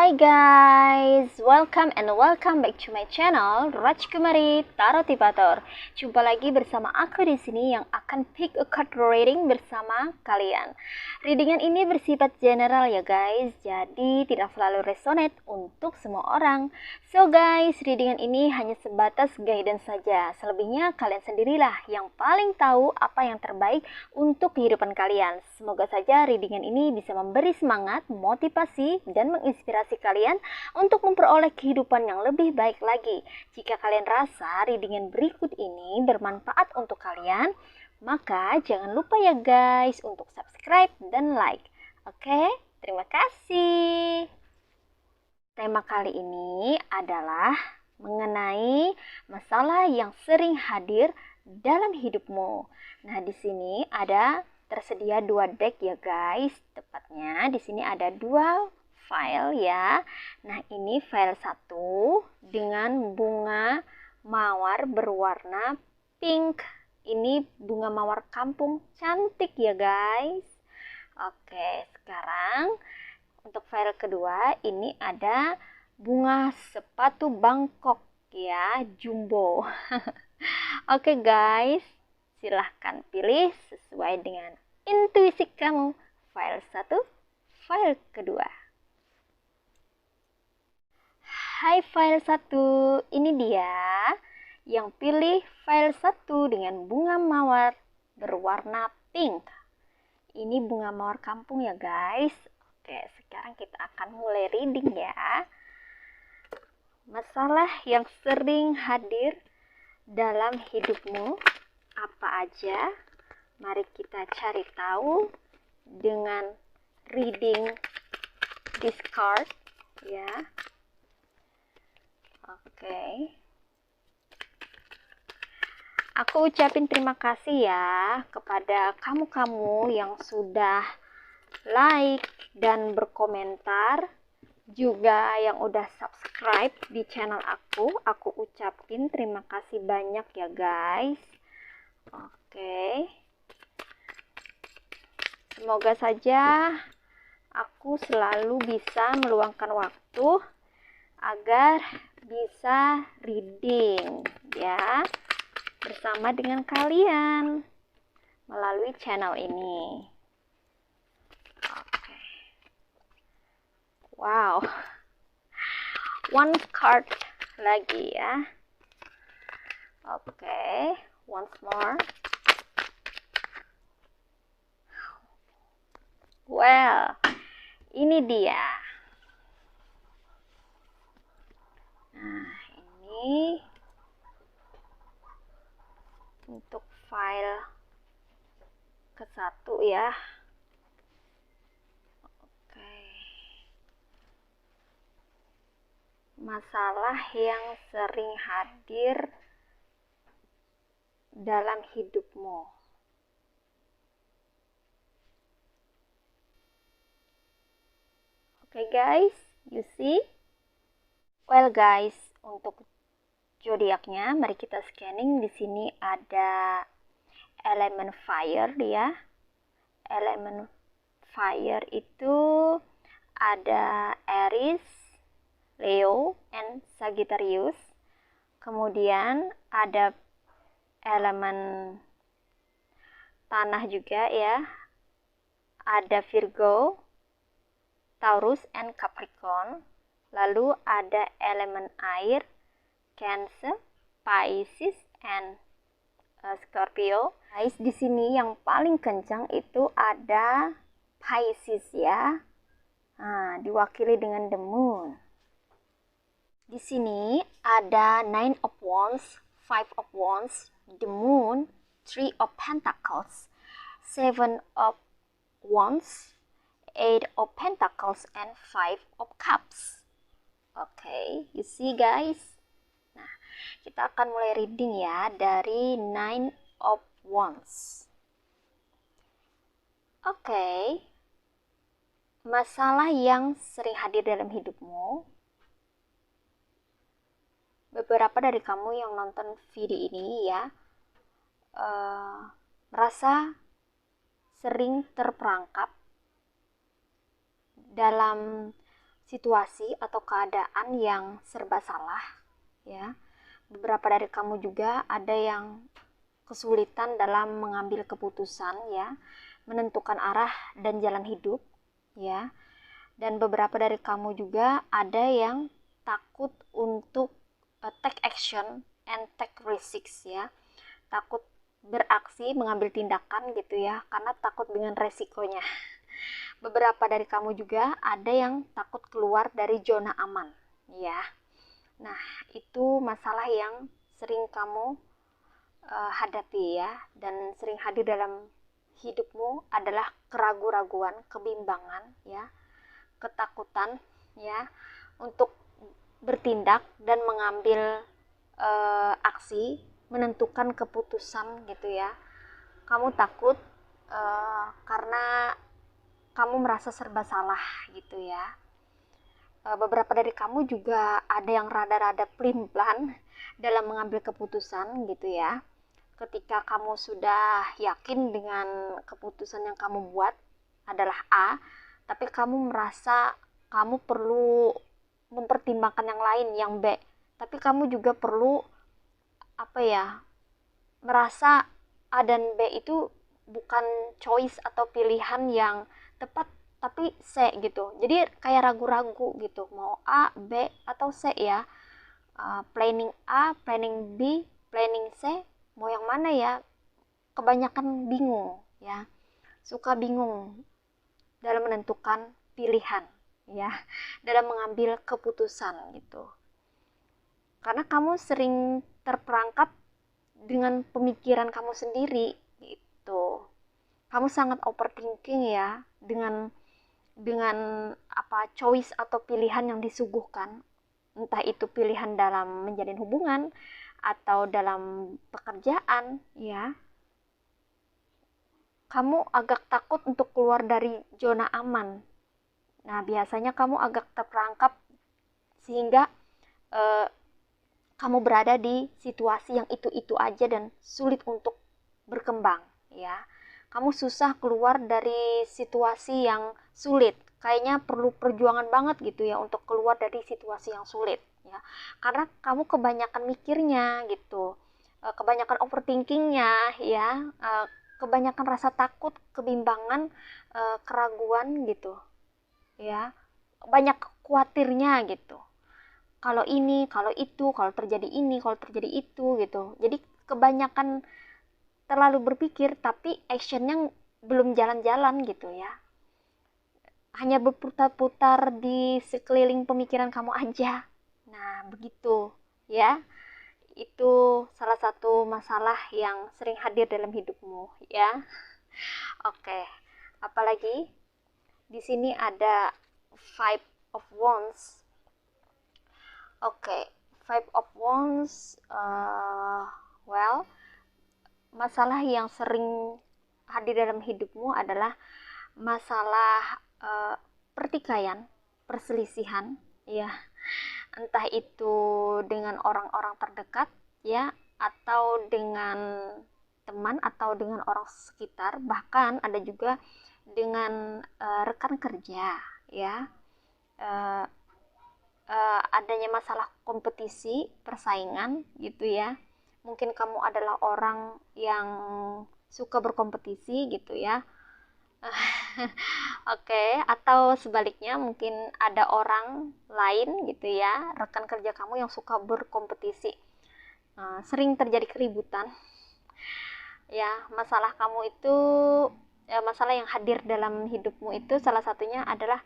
Hai guys, welcome back to my channel Rajkumari Tarotipator. Jumpa lagi bersama aku di sini yang akan pick a card reading bersama kalian. Readingan ini bersifat general ya guys, jadi tidak selalu resonate untuk semua orang. So guys, readingan ini hanya sebatas guidance saja. Selebihnya kalian sendirilah yang paling tahu apa yang terbaik untuk kehidupan kalian. Semoga saja readingan ini bisa memberi semangat, motivasi, dan menginspirasi kalian untuk memperoleh kehidupan yang lebih baik lagi. Jika kalian rasa readingan berikut ini bermanfaat untuk kalian, maka jangan lupa ya guys untuk subscribe dan like. Oke, terima kasih. Tema kali ini adalah mengenai masalah yang sering hadir dalam hidupmu. Nah, di sini ada tersedia 2 deck ya guys. Tepatnya di sini ada 2 file ya. Nah, ini file 1 dengan bunga mawar berwarna pink. Ini bunga mawar kampung cantik ya guys. Oke, sekarang untuk file kedua ini ada bunga sepatu Bangkok ya, jumbo. Oke guys, silahkan pilih sesuai dengan intuisi kamu. File 1, file kedua. Hai file 1, ini dia yang pilih file 1 dengan bunga mawar berwarna pink. Ini bunga mawar kampung ya guys. Oke, sekarang kita akan mulai reading ya. Masalah yang sering hadir dalam hidupmu apa aja? Mari kita cari tahu dengan reading this card ya. Oke. Aku ucapin terima kasih ya kepada kamu-kamu yang sudah like dan berkomentar, juga yang udah subscribe di channel aku ucapin terima kasih banyak ya guys. Oke, semoga saja aku selalu bisa meluangkan waktu agar bisa reading ya bersama dengan kalian melalui channel ini. Wow, one card lagi ya. Oke, once more. Well, ini dia. Nah, ini untuk file ke-1 ya. Masalah yang sering hadir dalam hidupmu. Oke guys, you see? Well guys, untuk zodiaknya mari kita scanning. Di sini ada elemen fire ya. Elemen fire itu ada Aries, Leo, and Sagittarius. Kemudian ada elemen tanah juga ya. Ada Virgo, Taurus, and Capricorn. Lalu ada elemen air, Cancer, Pisces, and Scorpio. Guys, di sini yang paling kencang itu ada Pisces ya. Nah, diwakili dengan the moon. Di sini ada 9 of Wands, 5 of Wands, the Moon, 3 of Pentacles, 7 of Wands, 8 of Pentacles, and 5 of Cups. Oke, you see guys? Nah, kita akan mulai reading ya dari 9 of Wands. Oke, masalah yang sering hadir dalam hidupmu. Beberapa dari kamu yang nonton video ini ya merasa sering terperangkap dalam situasi atau keadaan yang serba salah, ya. Beberapa dari kamu juga ada yang kesulitan dalam mengambil keputusan, ya, menentukan arah dan jalan hidup, ya. Dan beberapa dari kamu juga ada yang takut untuk take action and take risks, ya. Takut beraksi, mengambil tindakan gitu ya, karena takut dengan resikonya. Beberapa dari kamu juga ada yang takut keluar dari zona aman, ya. Nah, itu masalah yang sering kamu hadapi ya, dan sering hadir dalam hidupmu adalah keraguan-raguan, kebimbangan ya, ketakutan ya untuk bertindak dan mengambil aksi, menentukan keputusan gitu ya. Kamu takut karena kamu merasa serba salah gitu ya. Beberapa dari kamu juga ada yang rada-rada pelin-pelan dalam mengambil keputusan gitu ya. Ketika kamu sudah yakin dengan keputusan yang kamu buat adalah A, tapi kamu merasa kamu perlu mempertimbangkan yang lain, yang B. Tapi kamu juga perlu merasa A dan B itu bukan choice atau pilihan yang tepat, tapi C gitu. Jadi kayak ragu-ragu gitu, mau A, B atau C ya. Planning A, planning B, planning C, mau yang mana ya? Kebanyakan bingung ya. Suka bingung dalam menentukan pilihan ya, dalam mengambil keputusan gitu. Karena kamu sering terperangkap dengan pemikiran kamu sendiri gitu. Kamu sangat overthinking ya dengan choice atau pilihan yang disuguhkan, entah itu pilihan dalam menjalin hubungan atau dalam pekerjaan ya. Kamu agak takut untuk keluar dari zona aman. Nah, biasanya kamu agak terperangkap sehingga kamu berada di situasi yang itu-itu aja dan sulit untuk berkembang ya. Kamu susah keluar dari situasi yang sulit. Kayaknya perlu perjuangan banget gitu ya untuk keluar dari situasi yang sulit ya. Karena kamu kebanyakan mikirnya gitu. Kebanyakan overthinkingnya ya. Kebanyakan rasa takut, kebimbangan, keraguan gitu ya. Banyak khawatirnya gitu. Kalau ini, kalau itu, kalau terjadi ini, kalau terjadi itu gitu. Jadi kebanyakan terlalu berpikir tapi actionnya belum jalan-jalan gitu ya. Hanya berputar-putar di sekeliling pemikiran kamu aja. Nah, begitu ya. Itu salah satu masalah yang sering hadir dalam hidupmu ya. Oke. Apalagi di sini ada Five of Wands. Oke, Five of Wands, masalah yang sering hadir dalam hidupmu adalah masalah pertikaian, perselisihan, ya, entah itu dengan orang-orang terdekat, ya, atau dengan teman atau dengan orang sekitar, bahkan ada juga dengan rekan kerja, ya. Adanya masalah kompetisi, persaingan gitu ya. Mungkin kamu adalah orang yang suka berkompetisi gitu ya. Oke, atau sebaliknya mungkin ada orang lain gitu ya, rekan kerja kamu yang suka berkompetisi. Sering terjadi keributan. Ya, masalah kamu itu masalah yang hadir dalam hidupmu itu salah satunya adalah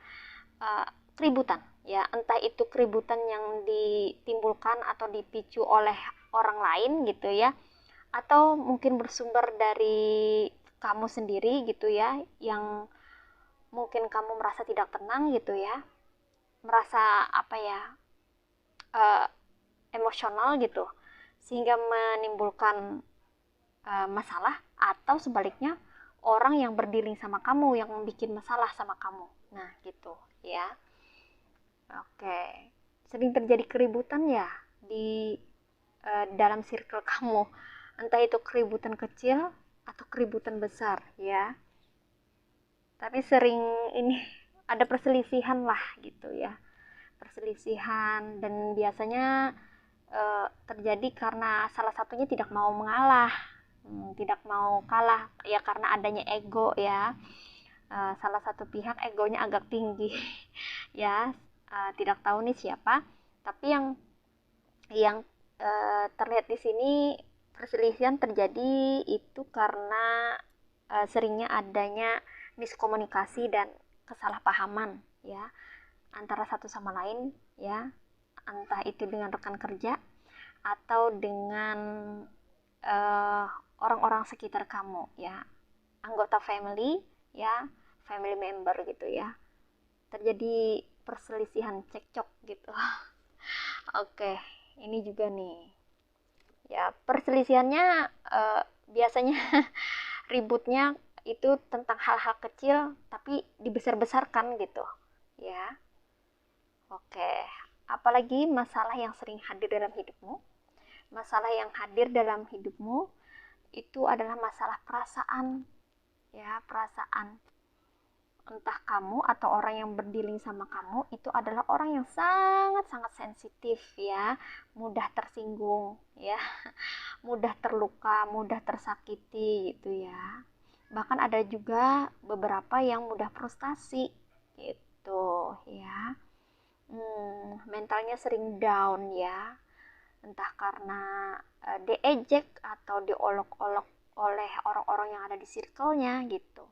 keributan ya, entah itu keributan yang ditimbulkan atau dipicu oleh orang lain gitu ya, atau mungkin bersumber dari kamu sendiri gitu ya, yang mungkin kamu merasa tidak tenang gitu ya, merasa emosional gitu, sehingga menimbulkan masalah, atau sebaliknya orang yang berdiri sama kamu yang bikin masalah sama kamu. Nah gitu ya. Oke, sering terjadi keributan ya di dalam circle kamu, entah itu keributan kecil atau keributan besar ya. Tapi sering ini ada perselisihan lah gitu ya. perselisihan, dan biasanya terjadi karena salah satunya tidak mau mengalah, tidak mau kalah ya, karena adanya ego ya. Salah satu pihak egonya agak tinggi ya, tidak tahu nih siapa, tapi yang terlihat di sini perselisihan terjadi itu karena seringnya adanya miskomunikasi dan kesalahpahaman ya antara satu sama lain ya, entah itu dengan rekan kerja atau dengan uh, orang-orang sekitar kamu ya, anggota family ya, family member gitu ya, terjadi perselisihan, cekcok gitu. Oke, ini juga nih ya, perselisihannya biasanya ributnya itu tentang hal-hal kecil tapi dibesar-besarkan gitu ya. Oke, apalagi masalah yang sering hadir dalam hidupmu? Masalah yang hadir dalam hidupmu itu adalah masalah perasaan ya, perasaan. Entah kamu atau orang yang berdealing sama kamu itu adalah orang yang sangat-sangat sensitif ya, mudah tersinggung ya, mudah terluka, mudah tersakiti gitu ya. Bahkan ada juga beberapa yang mudah frustasi gitu ya. Mentalnya sering down ya, entah karena diejek atau diolok-olok oleh orang-orang yang ada di circle-nya gitu.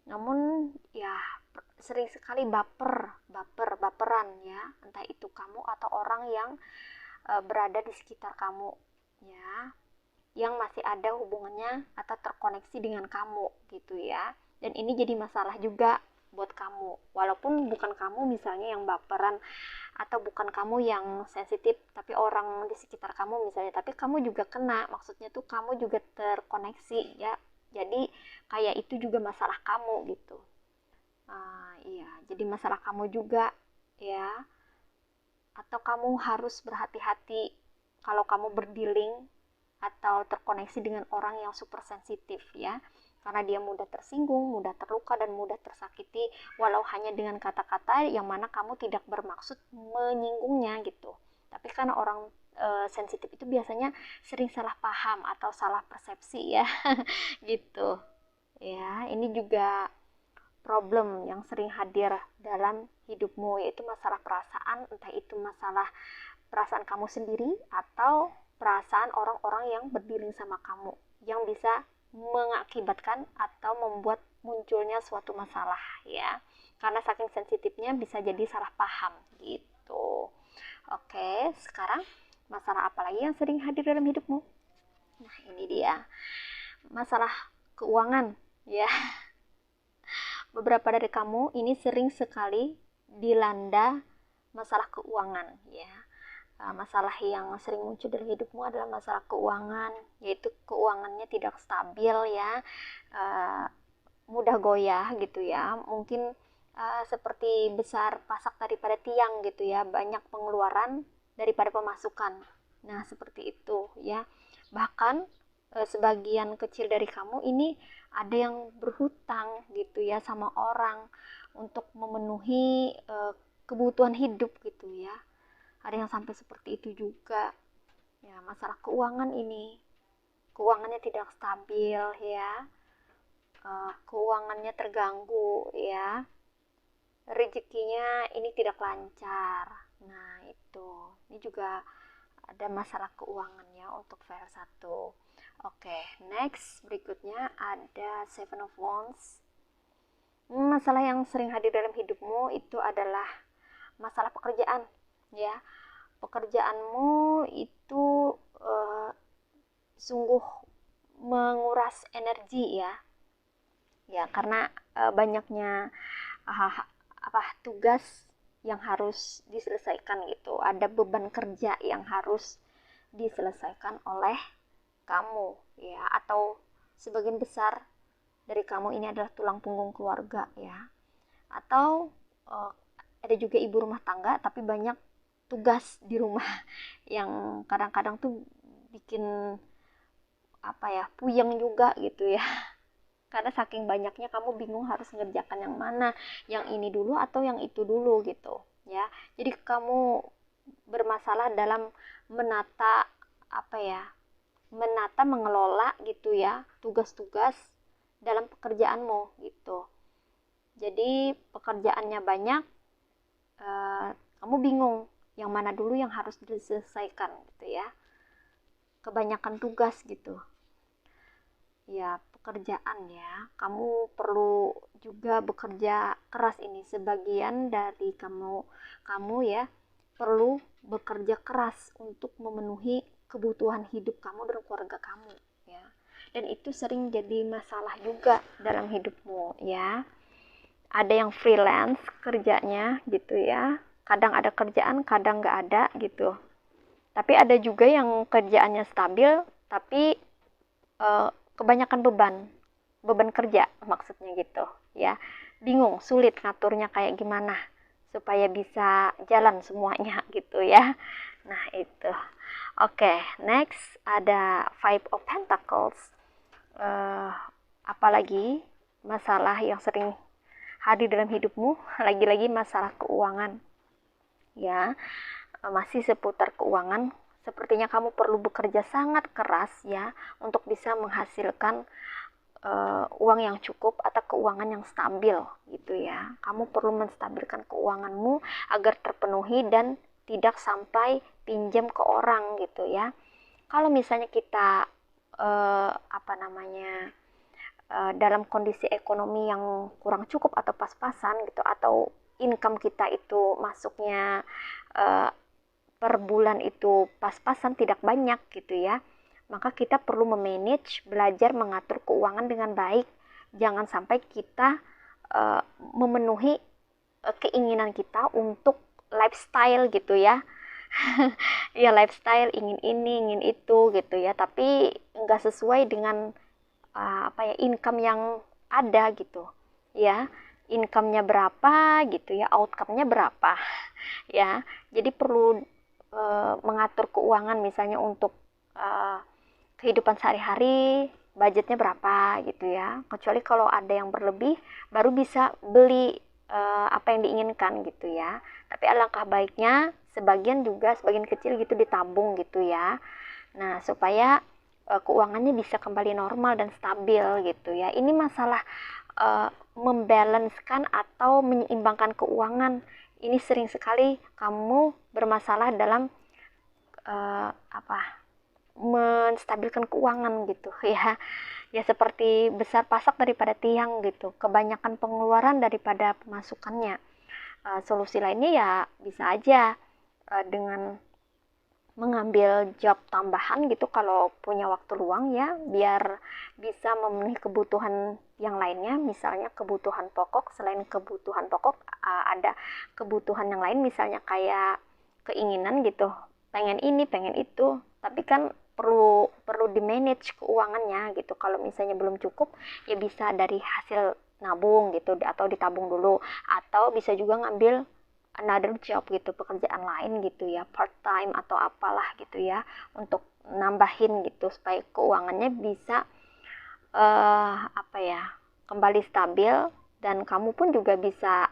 Namun ya sering sekali baperan ya, entah itu kamu atau orang yang berada di sekitar kamu ya, yang masih ada hubungannya atau terkoneksi dengan kamu gitu ya. Dan ini jadi masalah juga buat kamu, walaupun bukan kamu misalnya yang baperan atau bukan kamu yang sensitif, tapi orang di sekitar kamu misalnya, tapi kamu juga kena, maksudnya tuh kamu juga terkoneksi ya, jadi kayak itu juga masalah kamu gitu. Iya, jadi masalah kamu juga ya, atau kamu harus berhati-hati kalau kamu berdealing atau terkoneksi dengan orang yang super sensitif ya, karena dia mudah tersinggung, mudah terluka, dan mudah tersakiti walau hanya dengan kata-kata yang mana kamu tidak bermaksud menyinggungnya gitu, tapi karena orang sensitif itu biasanya sering salah paham atau salah persepsi ya. Gitu ya. Ini juga problem yang sering hadir dalam hidupmu, yaitu masalah perasaan, entah itu masalah perasaan kamu sendiri atau perasaan orang-orang yang berdealing sama kamu, yang bisa mengakibatkan atau membuat munculnya suatu masalah ya, karena saking sensitifnya bisa jadi salah paham gitu. Oke, sekarang masalah apa lagi yang sering hadir dalam hidupmu? Nah, ini dia masalah keuangan ya. Beberapa dari kamu ini sering sekali dilanda masalah keuangan ya. Masalah yang sering muncul dalam hidupmu adalah masalah keuangan, yaitu keuangannya tidak stabil ya, mudah goyah gitu ya, mungkin seperti besar pasak daripada tiang gitu ya, banyak pengeluaran daripada pemasukan. Nah seperti itu ya. Bahkan sebagian kecil dari kamu ini ada yang berhutang gitu ya sama orang untuk memenuhi kebutuhan hidup gitu ya. Ada yang sampai seperti itu juga ya. Masalah keuangan ini, keuangannya tidak stabil ya, keuangannya terganggu ya, rezekinya ini tidak lancar. Nah itu, ini juga ada masalah keuangan ya untuk file 1. Oke, next berikutnya ada Seven of Wands. Masalah yang sering hadir dalam hidupmu itu adalah masalah pekerjaan ya. Pekerjaanmu itu sungguh menguras energi ya. Ya, karena banyaknya tugas yang harus diselesaikan gitu. Ada beban kerja yang harus diselesaikan oleh kamu ya, atau sebagian besar dari kamu ini adalah tulang punggung keluarga ya. Atau ada juga ibu rumah tangga tapi banyak tugas di rumah yang kadang-kadang tuh bikin puyeng juga gitu ya. Karena saking banyaknya kamu bingung harus ngerjakan yang mana, yang ini dulu atau yang itu dulu gitu ya. Jadi kamu bermasalah dalam menata mengelola gitu ya tugas-tugas dalam pekerjaanmu gitu. Jadi pekerjaannya banyak, kamu bingung yang mana dulu yang harus diselesaikan gitu ya. Kebanyakan tugas gitu. Ya, pekerjaan ya. Kamu perlu juga bekerja keras, ini sebagian dari kamu ya perlu bekerja keras untuk memenuhi kebutuhan hidup kamu dan keluarga kamu ya. Dan itu sering jadi masalah juga dalam hidupmu ya. Ada yang freelance kerjanya gitu ya. Kadang ada kerjaan, kadang nggak ada gitu. Tapi ada juga yang kerjaannya stabil, tapi kebanyakan beban kerja maksudnya gitu ya. Bingung, sulit ngaturnya kayak gimana supaya bisa jalan semuanya gitu ya. Nah itu. Oke, next ada Five of Pentacles. Apalagi masalah yang sering hadir dalam hidupmu, lagi-lagi masalah keuangan ya. Masih seputar keuangan. Sepertinya kamu perlu bekerja sangat keras ya untuk bisa menghasilkan uang yang cukup atau keuangan yang stabil gitu ya. Kamu perlu menstabilkan keuanganmu agar terpenuhi dan tidak sampai pinjam ke orang gitu ya. Kalau misalnya kita dalam kondisi ekonomi yang kurang cukup atau pas-pasan gitu, atau income kita itu masuknya per bulan itu pas-pasan tidak banyak gitu ya, maka kita perlu memanage, belajar mengatur keuangan dengan baik. Jangan sampai kita memenuhi keinginan kita untuk lifestyle gitu ya. Ya lifestyle, ingin ini ingin itu gitu ya, tapi nggak sesuai dengan income yang ada gitu ya. Income-nya berapa gitu ya, outcome-nya berapa ya. Jadi perlu mengatur keuangan, misalnya untuk kehidupan sehari-hari budgetnya berapa gitu ya. Kecuali kalau ada yang berlebih baru bisa beli apa yang diinginkan gitu ya. Tapi alangkah baiknya sebagian kecil gitu ditabung gitu ya. Nah, supaya keuangannya bisa kembali normal dan stabil gitu ya. Ini masalah membalancekan atau menyeimbangkan keuangan. Ini sering sekali kamu bermasalah dalam menstabilkan keuangan gitu ya. Ya seperti besar pasak daripada tiang gitu, kebanyakan pengeluaran daripada pemasukannya. Solusi lainnya ya bisa aja dengan mengambil job tambahan gitu kalau punya waktu luang ya, biar bisa memenuhi kebutuhan yang lainnya. Misalnya kebutuhan pokok, selain kebutuhan pokok ada kebutuhan yang lain, misalnya kayak keinginan gitu, pengen ini pengen itu, tapi kan perlu di manage keuangannya gitu. Kalau misalnya belum cukup ya bisa dari hasil nabung gitu, atau ditabung dulu, atau bisa juga ngambil another job gitu, pekerjaan lain gitu ya, part time atau apalah gitu ya, untuk nambahin gitu supaya keuangannya bisa kembali stabil, dan kamu pun juga bisa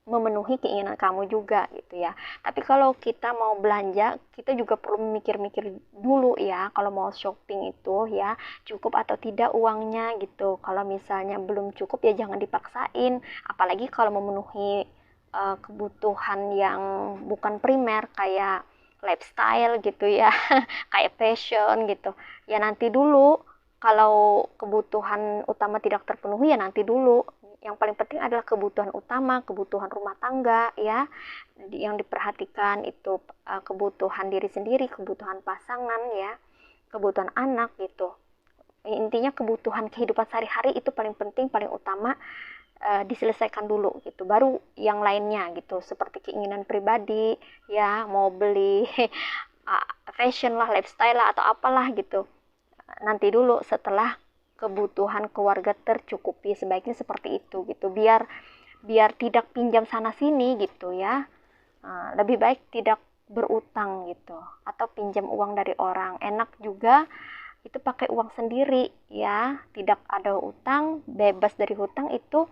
memenuhi keinginan kamu juga gitu ya. Tapi kalau kita mau belanja, kita juga perlu mikir-mikir dulu ya, kalau mau shopping itu ya, cukup atau tidak uangnya gitu. Kalau misalnya belum cukup ya jangan dipaksain, apalagi kalau memenuhi kebutuhan yang bukan primer kayak lifestyle gitu ya, kayak fashion gitu. Ya nanti dulu, kalau kebutuhan utama tidak terpenuhi ya nanti dulu. Yang paling penting adalah kebutuhan utama, kebutuhan rumah tangga ya, yang diperhatikan itu kebutuhan diri sendiri, kebutuhan pasangan ya, kebutuhan anak gitu. Intinya kebutuhan kehidupan sehari-hari itu paling penting, paling utama, diselesaikan dulu gitu, baru yang lainnya gitu, seperti keinginan pribadi ya, mau beli fashion lah, lifestyle lah, atau apalah gitu, nanti dulu setelah kebutuhan keluarga tercukupi. Sebaiknya seperti itu gitu, biar tidak pinjam sana sini gitu ya. Lebih baik tidak berutang gitu, atau pinjam uang dari orang. Enak juga itu pakai uang sendiri ya, tidak ada utang, bebas dari hutang. Itu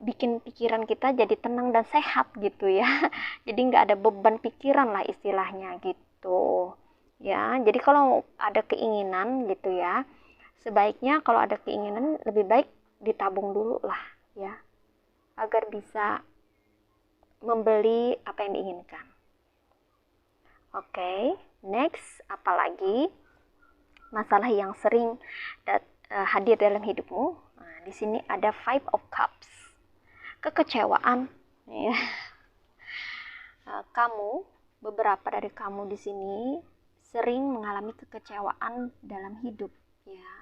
bikin pikiran kita jadi tenang dan sehat gitu ya. Jadi nggak ada beban pikiran lah istilahnya gitu ya. Jadi kalau ada keinginan gitu ya, sebaiknya kalau ada keinginan lebih baik ditabung dulu lah ya, agar bisa membeli apa yang diinginkan. Oke, next apalagi masalah yang sering hadir dalam hidupmu. Nah, di sini ada Five of Cups, kekecewaan ya. Beberapa dari kamu di sini sering mengalami kekecewaan dalam hidup ya.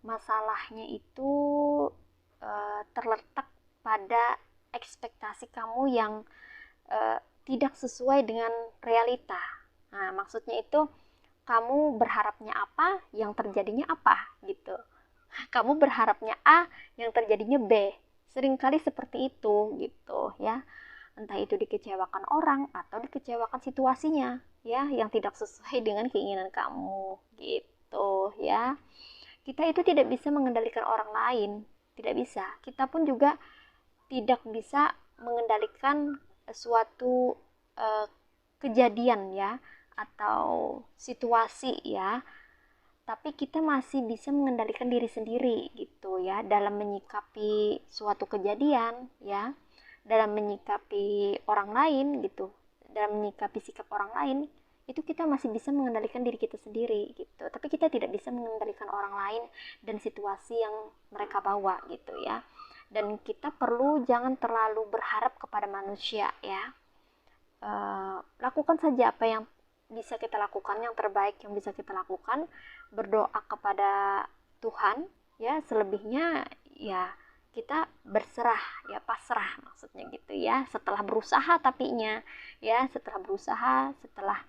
Masalahnya itu terletak pada ekspektasi kamu yang tidak sesuai dengan realita. Nah, maksudnya itu kamu berharapnya apa, yang terjadinya apa gitu. Kamu berharapnya A, yang terjadinya B. Seringkali seperti itu gitu ya. Entah itu dikecewakan orang atau dikecewakan situasinya ya, yang tidak sesuai dengan keinginan kamu gitu ya. Kita itu tidak bisa mengendalikan orang lain, tidak bisa. Kita pun juga tidak bisa mengendalikan suatu kejadian ya, atau situasi ya, tapi kita masih bisa mengendalikan diri sendiri gitu ya, dalam menyikapi suatu kejadian ya, dalam menyikapi orang lain gitu, dalam menyikapi sikap orang lain, itu kita masih bisa mengendalikan diri kita sendiri gitu, tapi kita tidak bisa mengendalikan orang lain dan situasi yang mereka bawa gitu ya. Dan kita perlu jangan terlalu berharap kepada manusia ya. Lakukan saja apa yang bisa kita lakukan, yang terbaik yang bisa kita lakukan, berdoa kepada Tuhan ya, selebihnya ya kita berserah ya, pasrah maksudnya gitu ya, setelah berusaha tapinya ya, setelah berusaha, setelah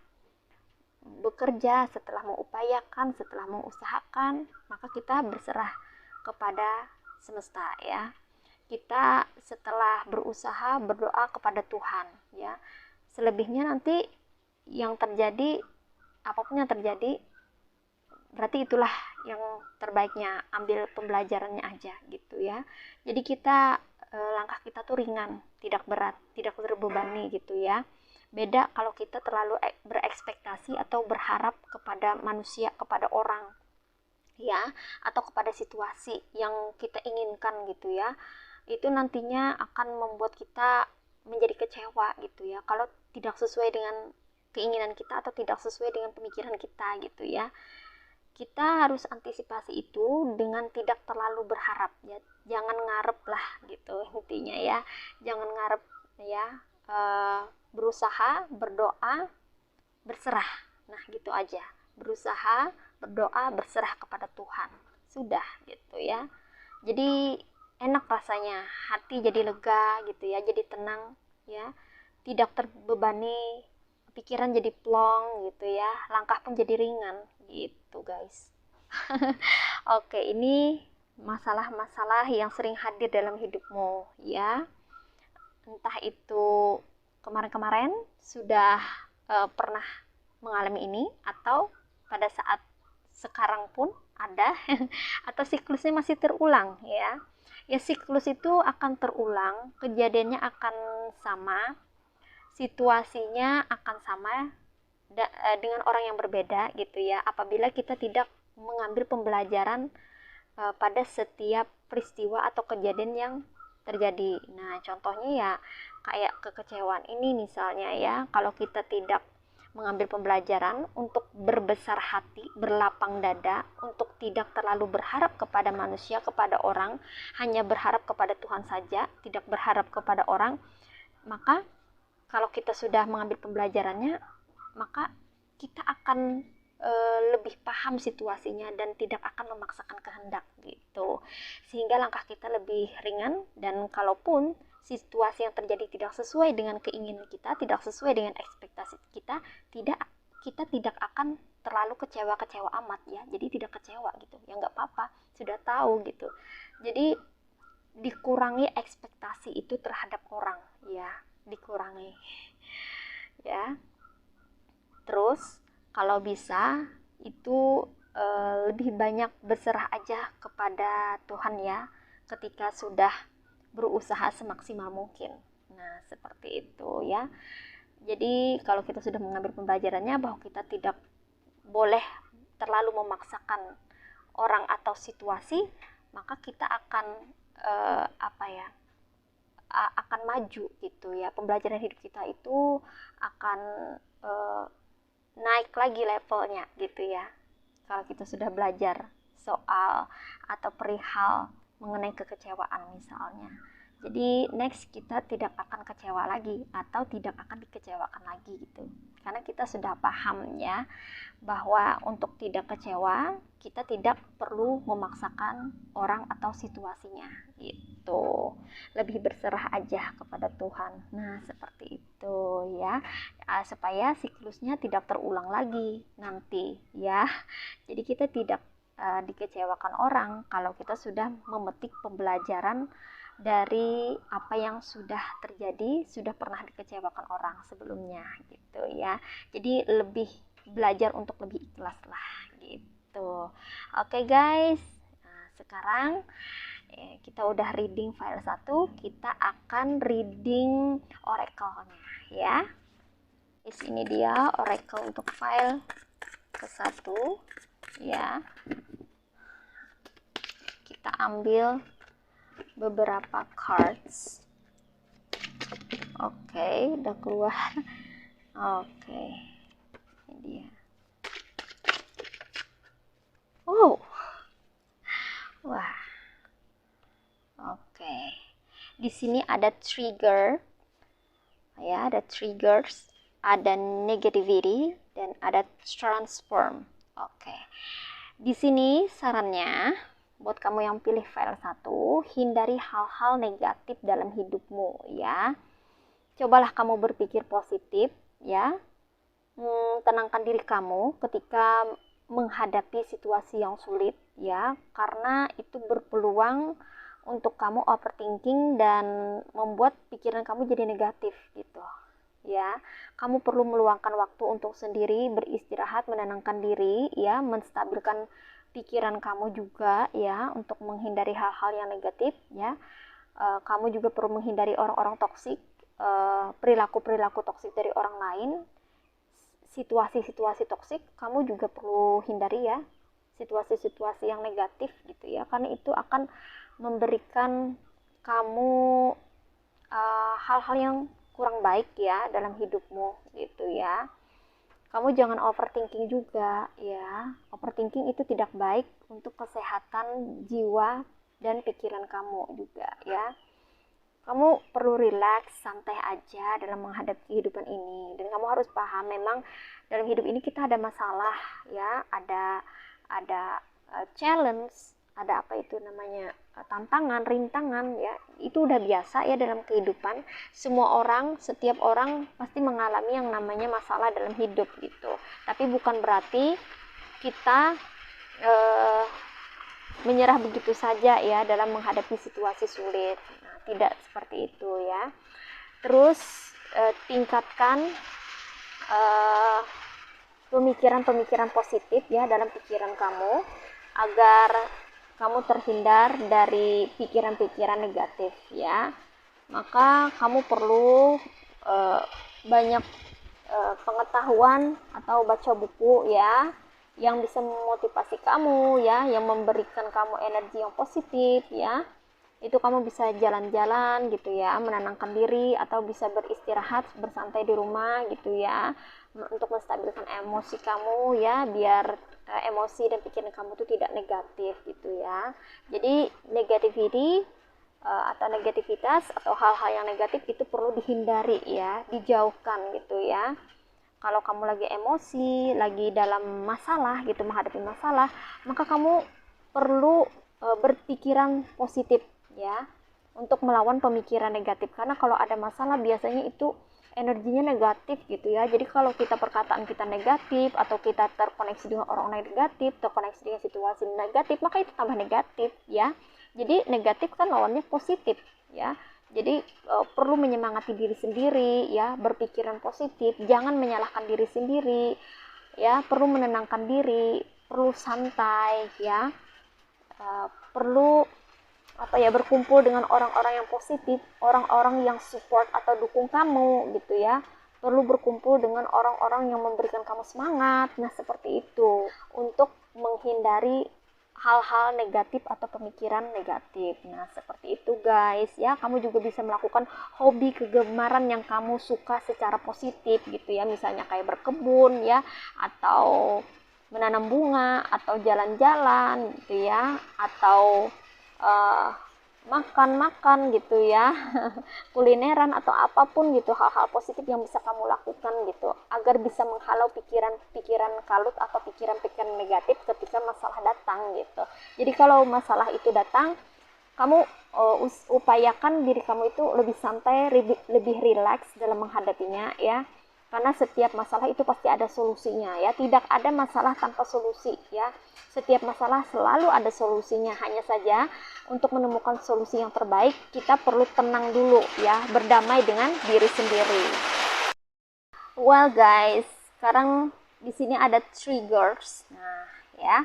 bekerja, setelah mengupayakan, setelah mengusahakan, maka kita berserah kepada semesta ya. Kita setelah berusaha berdoa kepada Tuhan ya, selebihnya nanti yang terjadi, apapun yang terjadi, berarti itulah yang terbaiknya, ambil pembelajarannya aja gitu ya. Jadi kita langkah kita tuh ringan, tidak berat, tidak terbebani gitu ya. Beda kalau kita terlalu berekspektasi atau berharap kepada manusia, kepada orang ya, atau kepada situasi yang kita inginkan gitu ya. Itu nantinya akan membuat kita menjadi kecewa gitu ya, kalau tidak sesuai dengan keinginan kita atau tidak sesuai dengan pemikiran kita gitu ya. Kita harus antisipasi itu dengan tidak terlalu berharap ya, jangan ngarep lah gitu intinya ya, jangan ngarep ya. Berusaha, berdoa, berserah, nah gitu aja, berusaha, berdoa, berserah kepada Tuhan, sudah gitu ya. Jadi enak rasanya, hati jadi lega gitu ya, jadi tenang ya, tidak terbebani, pikiran jadi plong gitu ya, langkah pun jadi ringan gitu guys. Oke, ini masalah-masalah yang sering hadir dalam hidupmu ya, entah itu kemarin-kemarin sudah pernah mengalami ini, atau pada saat sekarang pun ada atau siklusnya masih terulang ya. Ya, siklus itu akan terulang, kejadiannya akan sama, situasinya akan sama dengan orang yang berbeda gitu ya, apabila kita tidak mengambil pembelajaran pada setiap peristiwa atau kejadian yang terjadi. Nah, contohnya ya kayak kekecewaan ini misalnya ya, kalau kita tidak mengambil pembelajaran untuk berbesar hati, berlapang dada, untuk tidak terlalu berharap kepada manusia, kepada orang, hanya berharap kepada Tuhan saja, tidak berharap kepada orang, maka kalau kita sudah mengambil pembelajarannya, maka kita akan lebih paham situasinya dan tidak akan memaksakan kehendak gitu, sehingga langkah kita lebih ringan. Dan kalaupun situasi yang terjadi tidak sesuai dengan keinginan kita, tidak sesuai dengan ekspektasi kita, kita tidak akan terlalu kecewa amat ya, jadi tidak kecewa gitu ya, nggak apa-apa, sudah tahu gitu. Jadi dikurangi ekspektasi itu terhadap orang ya, dikurangi ya. Terus kalau bisa itu lebih banyak berserah aja kepada Tuhan ya, ketika sudah berusaha semaksimal mungkin. Nah, seperti itu ya. Jadi kalau kita sudah mengambil pembelajarannya bahwa kita tidak boleh terlalu memaksakan orang atau situasi, maka kita akan akan maju gitu ya. Pembelajaran hidup kita itu akan naik lagi levelnya gitu ya. Kalau kita sudah belajar soal atau perihal mengenai kekecewaan misalnya. Jadi next kita tidak akan kecewa lagi atau tidak akan dikecewakan lagi gitu. Karena kita sudah paham ya bahwa untuk tidak kecewa kita tidak perlu memaksakan orang atau situasinya gitu. Lebih berserah aja kepada Tuhan. Nah, seperti itu ya. Supaya siklusnya tidak terulang lagi nanti ya. Jadi kita tidak dikecewakan orang kalau kita sudah memetik pembelajaran dari apa yang sudah terjadi, sudah pernah dikecewakan orang sebelumnya gitu ya. Jadi lebih belajar untuk lebih ikhlas lah gitu. Oke guys, nah, sekarang kita udah reading file 1, kita akan reading oracle-nya ya. Di sini dia oracle untuk file ke-1 ya. Kita ambil beberapa cards. Oke, udah keluar. Oke, ini dia. Oh, wah. Oke, di sini ada trigger, ya, ada triggers, ada negativity, dan ada transform. Oke, di sini sarannya buat kamu yang pilih file 1, hindari hal-hal negatif dalam hidupmu ya. Cobalah kamu berpikir positif ya. Tenangkan diri kamu ketika menghadapi situasi yang sulit ya, karena itu berpeluang untuk kamu overthinking dan membuat pikiran kamu jadi negatif gitu ya. Kamu perlu meluangkan waktu untuk sendiri, beristirahat, menenangkan diri ya, menstabilkan pikiran kamu juga ya, untuk menghindari hal-hal yang negatif ya. Kamu juga perlu menghindari orang-orang toksik, perilaku-perilaku toksik dari orang lain, situasi-situasi toksik kamu juga perlu hindari ya, situasi-situasi yang negatif gitu ya, karena itu akan memberikan kamu hal-hal yang kurang baik ya dalam hidupmu gitu ya. Kamu jangan overthinking juga ya. Overthinking itu tidak baik untuk kesehatan jiwa dan pikiran kamu juga ya. Kamu perlu relax, santai aja dalam menghadapi kehidupan ini. Dan kamu harus paham memang dalam hidup ini kita ada masalah ya, ada challenge, ada apa itu namanya, tantangan, rintangan ya. Itu udah biasa ya dalam kehidupan. Semua orang, setiap orang pasti mengalami yang namanya masalah dalam hidup gitu. Tapi bukan berarti kita menyerah begitu saja ya dalam menghadapi situasi sulit. Nah, tidak seperti itu ya. Terus tingkatkan pemikiran-pemikiran positif ya dalam pikiran kamu agar kamu terhindar dari pikiran-pikiran negatif ya. Maka kamu perlu banyak pengetahuan atau baca buku ya yang bisa memotivasi kamu ya, yang memberikan kamu energi yang positif ya. Itu kamu bisa jalan-jalan gitu ya, menenangkan diri, atau bisa beristirahat, bersantai di rumah gitu ya, untuk menstabilkan emosi kamu ya, biar emosi dan pikiran kamu tuh tidak negatif gitu ya. Jadi negativity atau negativitas atau hal-hal yang negatif itu perlu dihindari ya, dijauhkan gitu ya. Kalau kamu lagi emosi, lagi dalam masalah gitu, menghadapi masalah, maka kamu perlu berpikiran positif ya, untuk melawan pemikiran negatif. Karena kalau ada masalah biasanya itu energinya negatif gitu ya. Jadi kalau perkataan kita negatif, atau kita terkoneksi dengan orang negatif, terkoneksi dengan situasi negatif, maka itu tambah negatif ya. Jadi negatif kan lawannya positif ya. Jadi perlu menyemangati diri sendiri ya, berpikiran positif, jangan menyalahkan diri sendiri ya, perlu menenangkan diri, perlu santai ya, perlu berkumpul dengan orang-orang yang positif, orang-orang yang support atau dukung kamu gitu ya. Perlu berkumpul dengan orang-orang yang memberikan kamu semangat. Nah, seperti itu untuk menghindari hal-hal negatif atau pemikiran negatif. Nah, seperti itu guys ya. Kamu juga bisa melakukan hobi kegemaran yang kamu suka secara positif gitu ya. Misalnya kayak berkebun ya, atau menanam bunga, atau jalan-jalan gitu ya, atau makan-makan gitu ya, kulineran atau apapun gitu, hal-hal positif yang bisa kamu lakukan gitu, agar bisa menghalau pikiran-pikiran kalut atau pikiran-pikiran negatif ketika masalah datang gitu. Jadi kalau masalah itu datang, kamu upayakan diri kamu itu lebih santai, lebih rileks dalam menghadapinya ya. Karena setiap masalah itu pasti ada solusinya ya. Tidak ada masalah tanpa solusi ya. Setiap masalah selalu ada solusinya. Hanya saja untuk menemukan solusi yang terbaik, kita perlu tenang dulu ya, berdamai dengan diri sendiri. Well guys, sekarang di sini ada triggers. Nah, ya.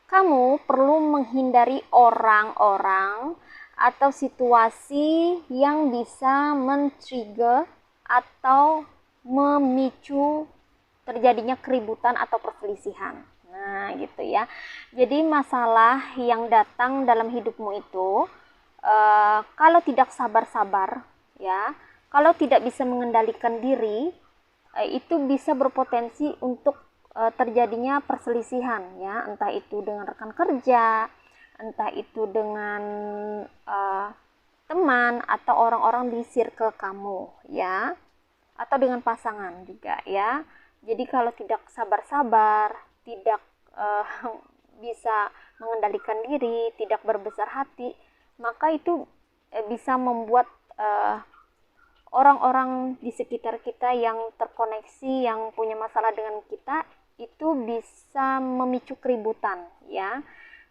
Kamu perlu menghindari orang-orang atau situasi yang bisa men-trigger atau memicu terjadinya keributan atau perselisihan. Nah, gitu ya. Jadi masalah yang datang dalam hidupmu itu, kalau tidak sabar-sabar, ya, kalau tidak bisa mengendalikan diri, itu bisa berpotensi untuk terjadinya perselisihan ya, entah itu dengan rekan kerja, entah itu dengan teman atau orang-orang di circle kamu ya, atau dengan pasangan juga ya. Jadi kalau tidak sabar-sabar, tidak bisa mengendalikan diri, tidak berbesar hati, maka itu bisa membuat orang-orang di sekitar kita yang terkoneksi, yang punya masalah dengan kita, itu bisa memicu keributan ya.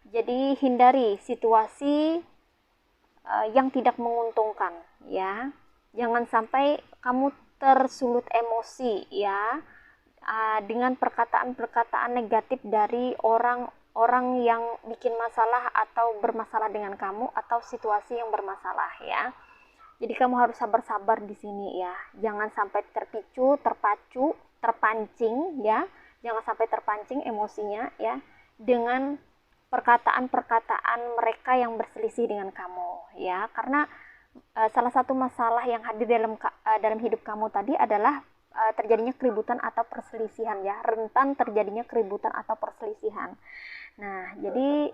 Jadi hindari situasi yang tidak menguntungkan ya. Jangan sampai kamu tersulut emosi ya, dengan perkataan-perkataan negatif dari orang-orang yang bikin masalah atau bermasalah dengan kamu, atau situasi yang bermasalah ya. Jadi kamu harus sabar-sabar di sini ya. Jangan sampai terpicu, terpacu, terpancing ya. Jangan sampai terpancing emosinya ya dengan perkataan-perkataan mereka yang berselisih dengan kamu ya. Karena salah satu masalah yang hadir dalam hidup kamu tadi adalah terjadinya keributan atau perselisihan ya. Rentan terjadinya keributan atau perselisihan. Nah, jadi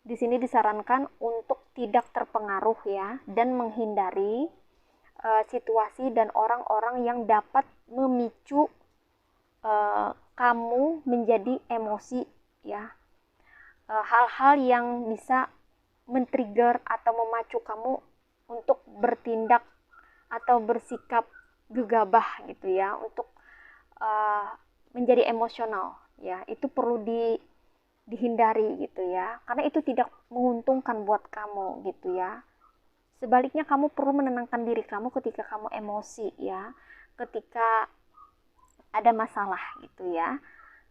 di sini disarankan untuk tidak terpengaruh ya, dan menghindari situasi dan orang-orang yang dapat memicu kamu menjadi emosi ya. Hal-hal yang bisa men-trigger atau memacu kamu untuk bertindak atau bersikap gegabah gitu ya, untuk menjadi emosional ya. Itu perlu dihindari gitu ya, karena itu tidak menguntungkan buat kamu gitu ya. Sebaliknya kamu perlu menenangkan diri kamu ketika kamu emosi ya, ketika ada masalah gitu ya.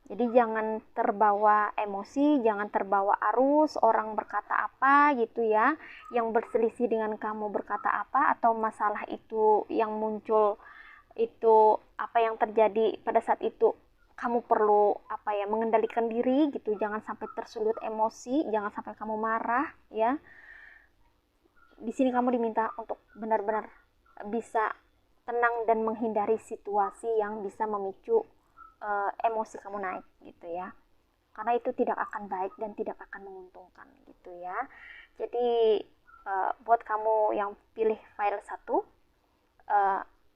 Jadi jangan terbawa emosi, jangan terbawa arus orang berkata apa gitu ya, yang berselisih dengan kamu berkata apa, atau masalah itu yang muncul itu apa yang terjadi pada saat itu, kamu perlu mengendalikan diri gitu. Jangan sampai tersulut emosi, jangan sampai kamu marah ya. Di sini kamu diminta untuk benar-benar bisa tenang dan menghindari situasi yang bisa memicu emosi kamu naik gitu ya, karena itu tidak akan baik dan tidak akan menguntungkan gitu ya. Jadi buat kamu yang pilih file 1,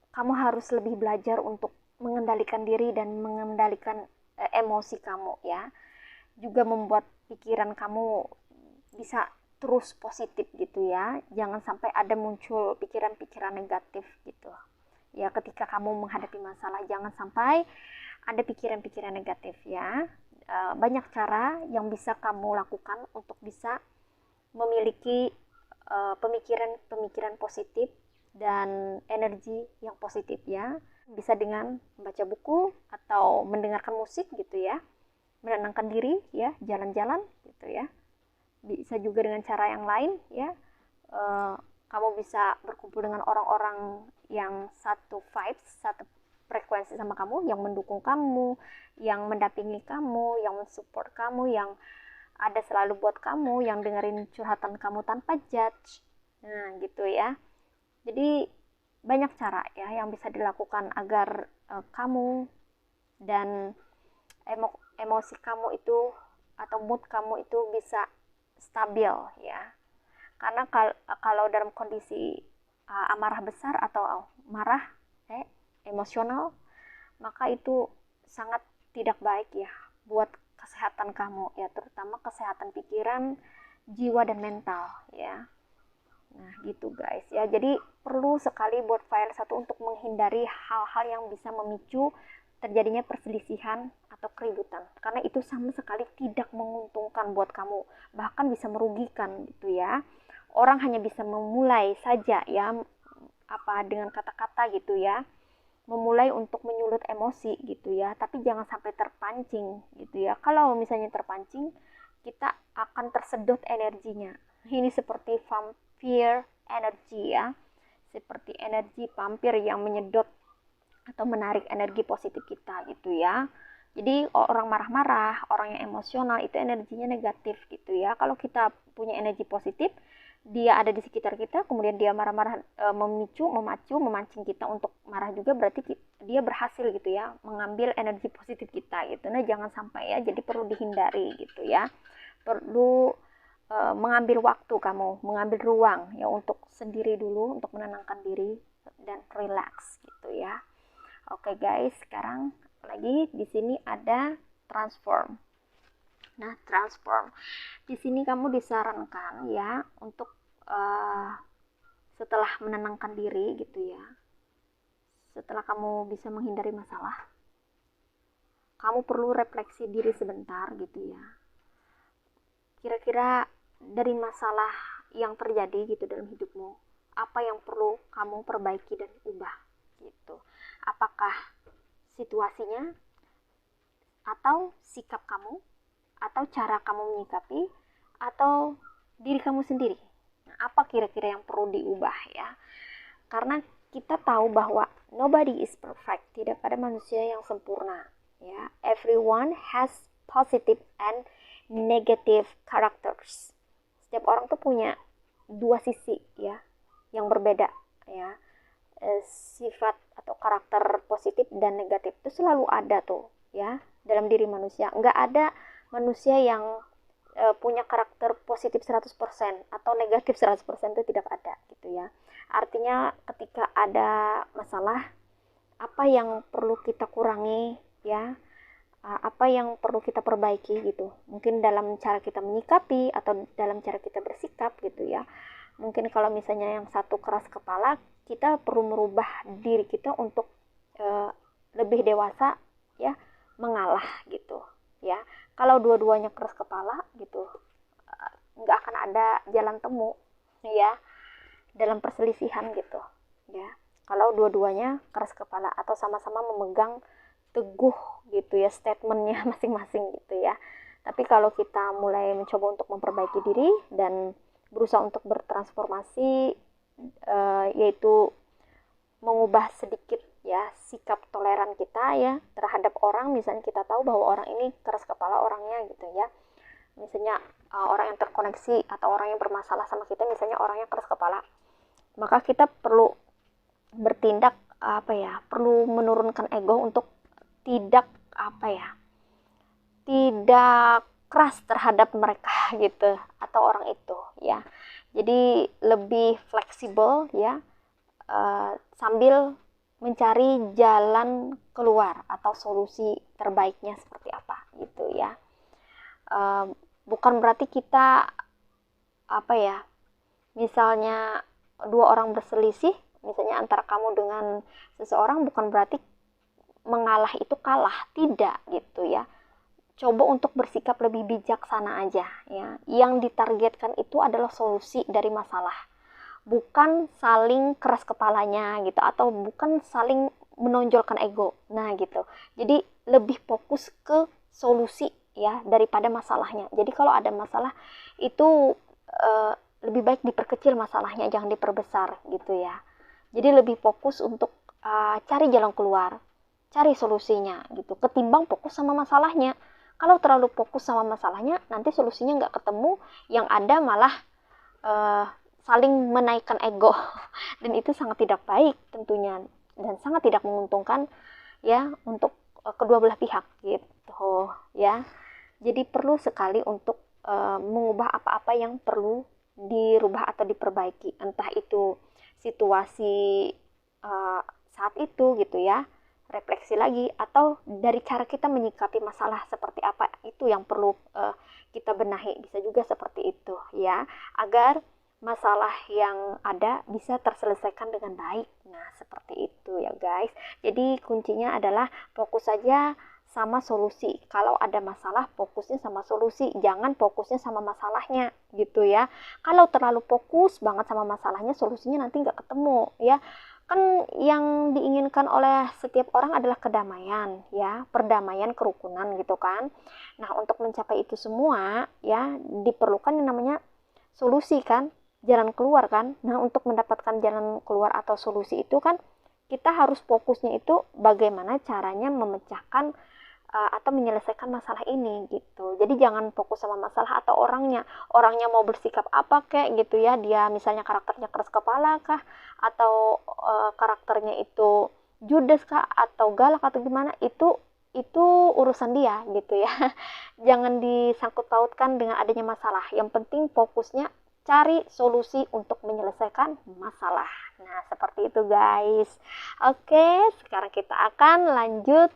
kamu harus lebih belajar untuk mengendalikan diri dan mengendalikan emosi kamu ya, juga membuat pikiran kamu bisa terus positif gitu ya. Jangan sampai ada muncul pikiran-pikiran negatif gitu ya ketika kamu menghadapi masalah. Jangan sampai ada pikiran-pikiran negatif ya. Banyak cara yang bisa kamu lakukan untuk bisa memiliki pemikiran-pemikiran positif dan energi yang positif ya. Bisa dengan membaca buku atau mendengarkan musik gitu ya, menenangkan diri ya, jalan-jalan gitu ya. bisa juga dengan cara yang lain ya. Kamu bisa berkumpul dengan orang-orang yang satu vibes, satu frekuensi sama kamu, yang mendukung kamu, yang mendampingi kamu, yang mensupport kamu, yang ada selalu buat kamu, yang dengerin curhatan kamu tanpa judge. Nah gitu ya. Jadi banyak cara ya yang bisa dilakukan agar kamu dan emosi kamu itu atau mood kamu itu bisa stabil ya. Karena kalau dalam kondisi amarah besar atau marah emosional, maka itu sangat tidak baik ya buat kesehatan kamu ya, terutama kesehatan pikiran, jiwa dan mental ya. Nah gitu guys ya, jadi perlu sekali buat file satu untuk menghindari hal-hal yang bisa memicu terjadinya perselisihan atau keributan, karena itu sama sekali tidak menguntungkan buat kamu, bahkan bisa merugikan gitu ya. Orang hanya bisa memulai saja ya, dengan kata-kata gitu ya, memulai untuk menyulut emosi gitu ya, tapi jangan sampai terpancing gitu ya. Kalau misalnya terpancing, kita akan tersedot energinya. Ini seperti vampire energi ya, seperti energi vampir yang menyedot atau menarik energi positif kita gitu ya. Jadi orang marah-marah, orang yang emosional itu energinya negatif gitu ya. Kalau kita punya energi positif, dia ada di sekitar kita, kemudian dia marah-marah, memancing kita untuk marah juga, berarti dia berhasil gitu ya mengambil energi positif kita gitu. Nah jangan sampai ya, jadi perlu dihindari gitu ya. Perlu mengambil waktu, kamu mengambil ruang ya untuk sendiri dulu, untuk menenangkan diri dan relax gitu ya. Oke guys, sekarang lagi di sini ada transform. Nah, transform. Di sini kamu disarankan ya untuk setelah menenangkan diri gitu ya. Setelah kamu bisa menghindari masalah, kamu perlu refleksi diri sebentar gitu ya. Kira-kira dari masalah yang terjadi gitu dalam hidupmu, apa yang perlu kamu perbaiki dan ubah gitu. Apakah situasinya, atau sikap kamu, atau cara kamu menyikapi, atau diri kamu sendiri. Nah, apa kira-kira yang perlu diubah ya? Karena kita tahu bahwa nobody is perfect, tidak ada manusia yang sempurna ya. Everyone has positive and negative characters. Setiap orang tuh punya dua sisi ya, yang berbeda ya. Sifat atau karakter positif dan negatif itu selalu ada tuh ya dalam diri manusia. Nggak ada manusia yang punya karakter positif 100% atau negatif 100% itu tidak ada gitu ya. Artinya ketika ada masalah, apa yang perlu kita kurangi ya, apa yang perlu kita perbaiki gitu. Mungkin dalam cara kita menyikapi atau dalam cara kita bersikap gitu ya. Mungkin kalau misalnya yang satu keras kepala, kita perlu merubah diri kita untuk lebih dewasa ya, mengalah gitu ya. Kalau dua-duanya keras kepala gitu, nggak akan ada jalan temu ya dalam perselisihan gitu ya. Kalau dua-duanya keras kepala atau sama-sama memegang teguh gitu ya statementnya masing-masing gitu ya. Tapi kalau kita mulai mencoba untuk memperbaiki diri dan berusaha untuk bertransformasi, yaitu mengubah sedikit ya sikap toleran kita ya terhadap orang. Misalnya kita tahu bahwa orang ini keras kepala orangnya gitu ya, misalnya orang yang terkoneksi atau orang yang bermasalah sama kita, misalnya orangnya keras kepala, maka kita perlu bertindak perlu menurunkan ego untuk tidak tidak keras terhadap mereka gitu atau orang itu ya. Jadi lebih fleksibel ya, sambil mencari jalan keluar atau solusi terbaiknya seperti apa gitu ya. Bukan berarti kita misalnya dua orang berselisih, misalnya antara kamu dengan seseorang, bukan berarti mengalah itu kalah, tidak gitu ya. Coba untuk bersikap lebih bijaksana aja ya. Yang ditargetkan itu adalah solusi dari masalah, bukan saling keras kepalanya gitu, atau bukan saling menonjolkan ego. Nah gitu. Jadi lebih fokus ke solusi ya daripada masalahnya. Jadi kalau ada masalah itu lebih baik diperkecil masalahnya, jangan diperbesar gitu ya. Jadi lebih fokus untuk cari jalan keluar, cari solusinya gitu, ketimbang fokus sama masalahnya. Kalau terlalu fokus sama masalahnya, nanti solusinya nggak ketemu, yang ada malah saling menaikkan ego, dan itu sangat tidak baik tentunya, dan sangat tidak menguntungkan ya untuk kedua belah pihak gitu ya. Jadi perlu sekali untuk mengubah apa-apa yang perlu dirubah atau diperbaiki, entah itu situasi saat itu gitu ya, refleksi lagi, atau dari cara kita menyikapi masalah seperti apa, itu yang perlu kita benahi, bisa juga seperti itu ya, agar masalah yang ada bisa terselesaikan dengan baik. Nah, seperti itu ya guys. Jadi kuncinya adalah fokus saja sama solusi. Kalau ada masalah, fokusnya sama solusi, jangan fokusnya sama masalahnya gitu ya. Kalau terlalu fokus banget sama masalahnya, solusinya nanti nggak ketemu ya. Kan yang diinginkan oleh setiap orang adalah kedamaian ya, perdamaian, kerukunan gitu kan. Nah, untuk mencapai itu semua ya diperlukan yang namanya solusi kan, jalan keluar kan. Nah, untuk mendapatkan jalan keluar atau solusi itu kan kita harus fokusnya itu bagaimana caranya memecahkan atau menyelesaikan masalah ini gitu. Jadi jangan fokus sama masalah atau orangnya. Orangnya mau bersikap apa kek gitu ya. Dia misalnya karakternya keras kepala kah, atau karakternya itu judes kah, atau galak atau gimana, itu urusan dia gitu ya. Jangan disangkut pautkan dengan adanya masalah. Yang penting fokusnya cari solusi untuk menyelesaikan masalah. Nah, seperti itu guys. Oke, sekarang kita akan lanjut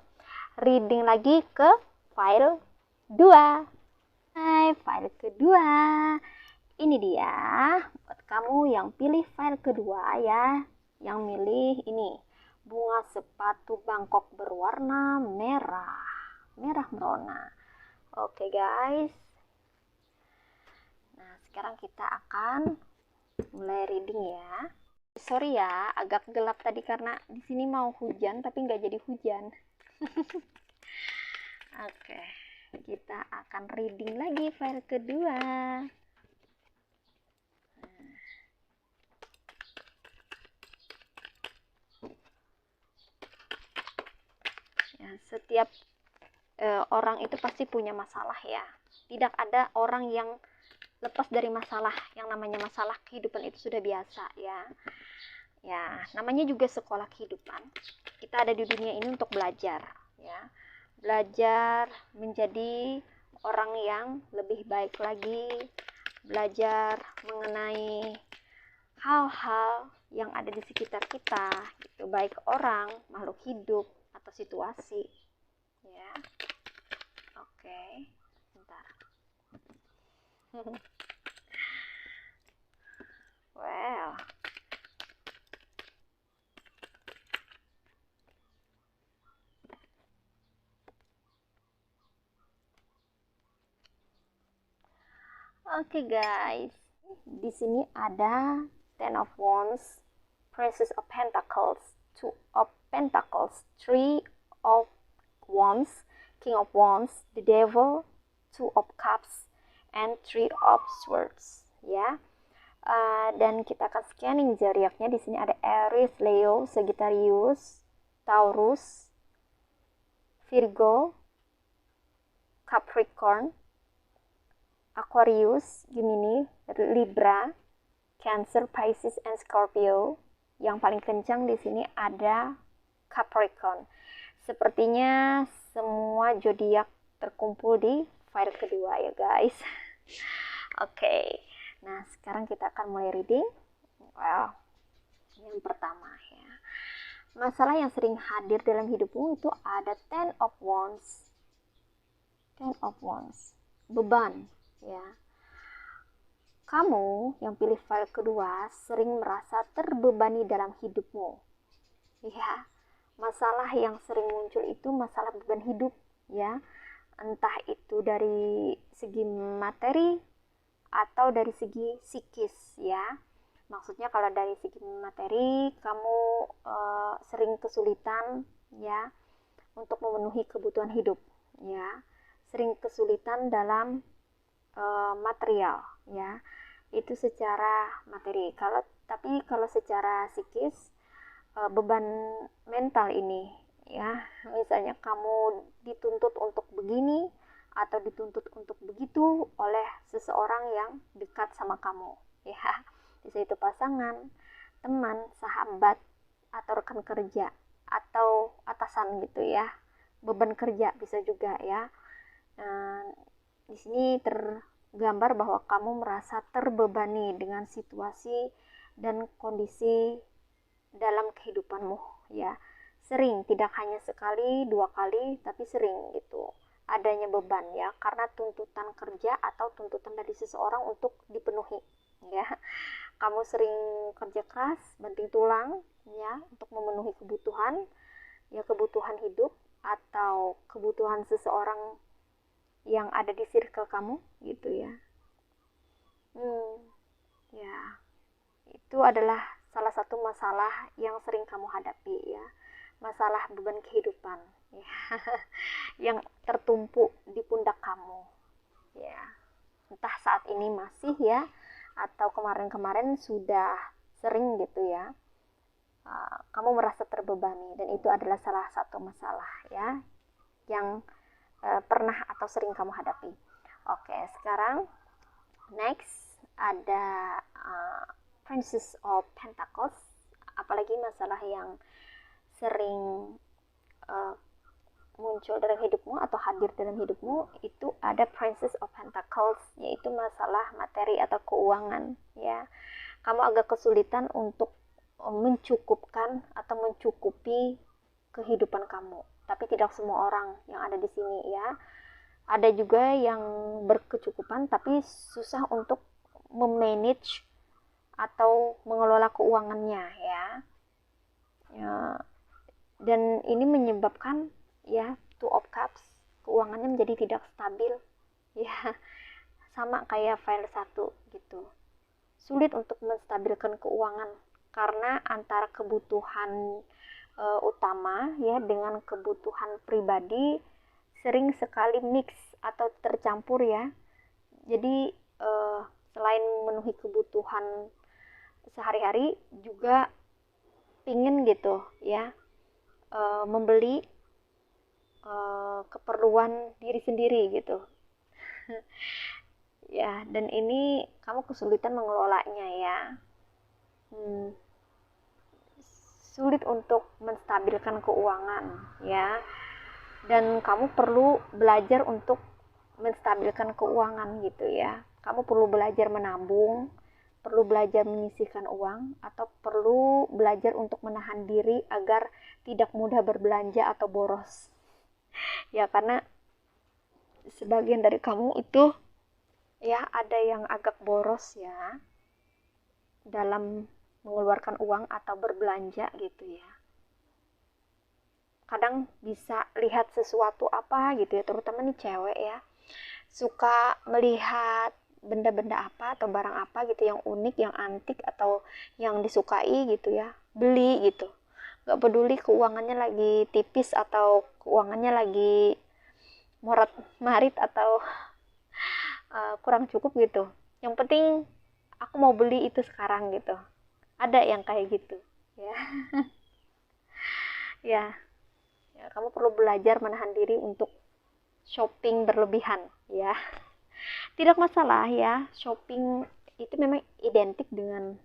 reading lagi ke file 2. Hai, file kedua. Ini dia buat kamu yang pilih file kedua ya. Yang milih ini, bunga sepatu Bangkok berwarna merah. Merah merona. Oke guys. Nah, sekarang kita akan mulai reading ya. Sorry ya, agak gelap tadi karena di sini mau hujan tapi nggak jadi hujan. Oke, kita akan reading lagi file kedua. Ya, setiap orang itu pasti punya masalah ya. Tidak ada orang yang lepas dari masalah. Yang namanya masalah kehidupan itu sudah biasa ya. Ya, namanya juga sekolah kehidupan. Kita ada di dunia ini untuk belajar ya. Belajar menjadi orang yang lebih baik lagi, belajar mengenai hal-hal yang ada di sekitar kita gitu, baik orang, makhluk hidup, atau situasi ya. Oke, bentar. Well, oke guys, di sini ada Ten of Wands, Princess of Pentacles, Two of Pentacles, Three of Wands, King of Wands, the Devil, Two of Cups, and Three of Swords ya. Dan kita akan scanning zodiaknya. Di sini ada Aries, Leo, Sagittarius, Taurus, Virgo, Capricorn, Aquarius, Gemini, Libra, Cancer, Pisces, and Scorpio. Yang paling kencang di sini ada Capricorn. Sepertinya semua zodiak terkumpul di file kedua ya guys. Oke. Nah, sekarang kita akan mulai reading. Well, yang pertama ya. Masalah yang sering hadir dalam hidupmu itu ada Ten of Wands. Ten of Wands. Beban ya. Kamu yang pilih file kedua sering merasa terbebani dalam hidupmu. Ya. Masalah yang sering muncul itu masalah beban hidup ya. Entah itu dari segi materi atau dari segi psikis ya. Maksudnya kalau dari segi materi kamu sering kesulitan ya untuk memenuhi kebutuhan hidup ya. sering kesulitan dalam material ya, itu secara materi. Tapi kalau secara psikis, beban mental ini ya, misalnya kamu dituntut untuk begini atau dituntut untuk begitu oleh seseorang yang dekat sama kamu ya, bisa itu pasangan, teman, sahabat, atau rekan kerja, atau atasan gitu ya, beban kerja bisa juga ya. Di sini tergambar bahwa kamu merasa terbebani dengan situasi dan kondisi dalam kehidupanmu ya. Sering, tidak hanya sekali, 2 kali, tapi sering gitu. Adanya beban ya, karena tuntutan kerja atau tuntutan dari seseorang untuk dipenuhi ya. Kamu sering kerja keras, banting tulang ya, untuk memenuhi kebutuhan ya, kebutuhan hidup atau kebutuhan seseorang yang ada di circle kamu gitu ya. Ya, itu adalah salah satu masalah yang sering kamu hadapi ya, masalah beban kehidupan ya, yang tertumpuk di pundak kamu ya. Entah saat ini masih ya, atau kemarin-kemarin sudah sering gitu ya, kamu merasa terbebani, dan itu adalah salah satu masalah ya yang pernah atau sering kamu hadapi. Oke, sekarang next ada Princess of Pentacles. Apalagi masalah yang sering muncul dalam hidupmu atau hadir dalam hidupmu, itu ada Princess of Pentacles, yaitu masalah materi atau keuangan ya. Kamu agak kesulitan untuk mencukupkan atau mencukupi kehidupan kamu, tapi tidak semua orang yang ada di sini ya. Ada juga yang berkecukupan tapi susah untuk memanage atau mengelola keuangannya ya. Dan ini menyebabkan ya, Two of Cups, keuangannya menjadi tidak stabil ya, sama kayak file 1 gitu. Sulit untuk menstabilkan keuangan karena antara kebutuhan utama ya dengan kebutuhan pribadi sering sekali mix atau tercampur ya. Jadi selain memenuhi kebutuhan sehari-hari, juga pingin gitu ya, membeli keperluan diri sendiri gitu ya, dan ini kamu kesulitan mengelolanya ya. Sulit untuk menstabilkan keuangan ya, dan kamu perlu belajar untuk menstabilkan keuangan gitu ya. Kamu perlu belajar menabung, perlu belajar menyisihkan uang, atau perlu belajar untuk menahan diri agar tidak mudah berbelanja atau boros ya, karena sebagian dari kamu itu ya ada yang agak boros ya dalam mengeluarkan uang atau berbelanja gitu ya. Kadang bisa lihat sesuatu apa gitu ya, terutama nih cewek ya, suka melihat benda-benda apa atau barang apa gitu yang unik, yang antik, atau yang disukai gitu ya, beli gitu. Gak peduli keuangannya lagi tipis atau keuangannya lagi morat marit atau kurang cukup gitu. Yang penting aku mau beli itu sekarang gitu. Ada yang kayak gitu ya. Ya, kamu perlu belajar menahan diri untuk shopping berlebihan ya. Tidak masalah ya, shopping itu memang identik dengan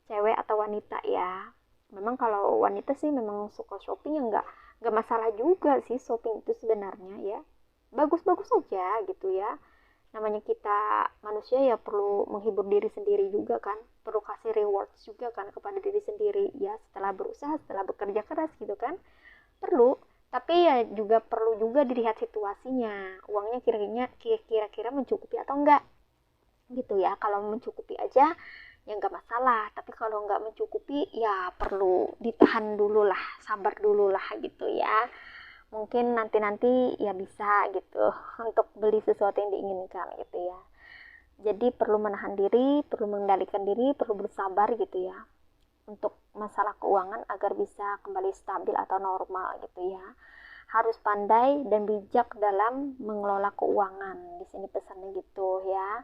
cewek atau wanita ya. Memang kalau wanita sih memang suka shopping, ya nggak masalah juga sih shopping itu sebenarnya ya. Bagus-bagus saja gitu ya. Namanya kita manusia ya, perlu menghibur diri sendiri juga kan, perlu kasih rewards juga kan kepada diri sendiri ya, setelah berusaha, setelah bekerja keras gitu kan, perlu. Tapi ya juga perlu juga dilihat situasinya, uangnya kira-kira mencukupi atau enggak gitu ya. Kalau mencukupi aja ya nggak masalah, tapi kalau nggak mencukupi ya perlu ditahan dulu lah, sabar dulu lah gitu ya. Mungkin nanti ya bisa gitu untuk beli sesuatu yang diinginkan gitu ya. Jadi perlu menahan diri, perlu mengendalikan diri, perlu bersabar gitu ya untuk masalah keuangan agar bisa kembali stabil atau normal gitu ya. harus pandai dan bijak dalam mengelola keuangan. Di sini pesannya gitu ya.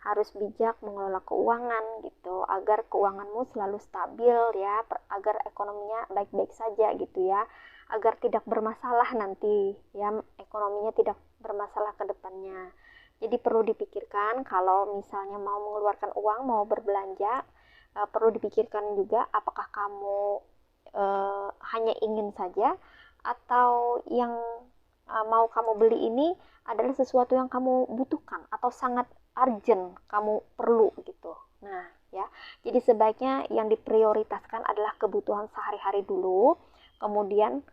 Harus bijak mengelola keuangan gitu agar keuanganmu selalu stabil ya, agar ekonominya baik-baik saja gitu ya, agar tidak bermasalah nanti ya, ekonominya tidak bermasalah ke depannya. Jadi perlu dipikirkan kalau misalnya mau mengeluarkan uang, mau berbelanja, perlu dipikirkan juga apakah kamu hanya ingin saja atau yang mau kamu beli ini adalah sesuatu yang kamu butuhkan atau sangat urgent kamu perlu gitu. Nah ya, jadi sebaiknya yang diprioritaskan adalah kebutuhan sehari-hari dulu, kemudian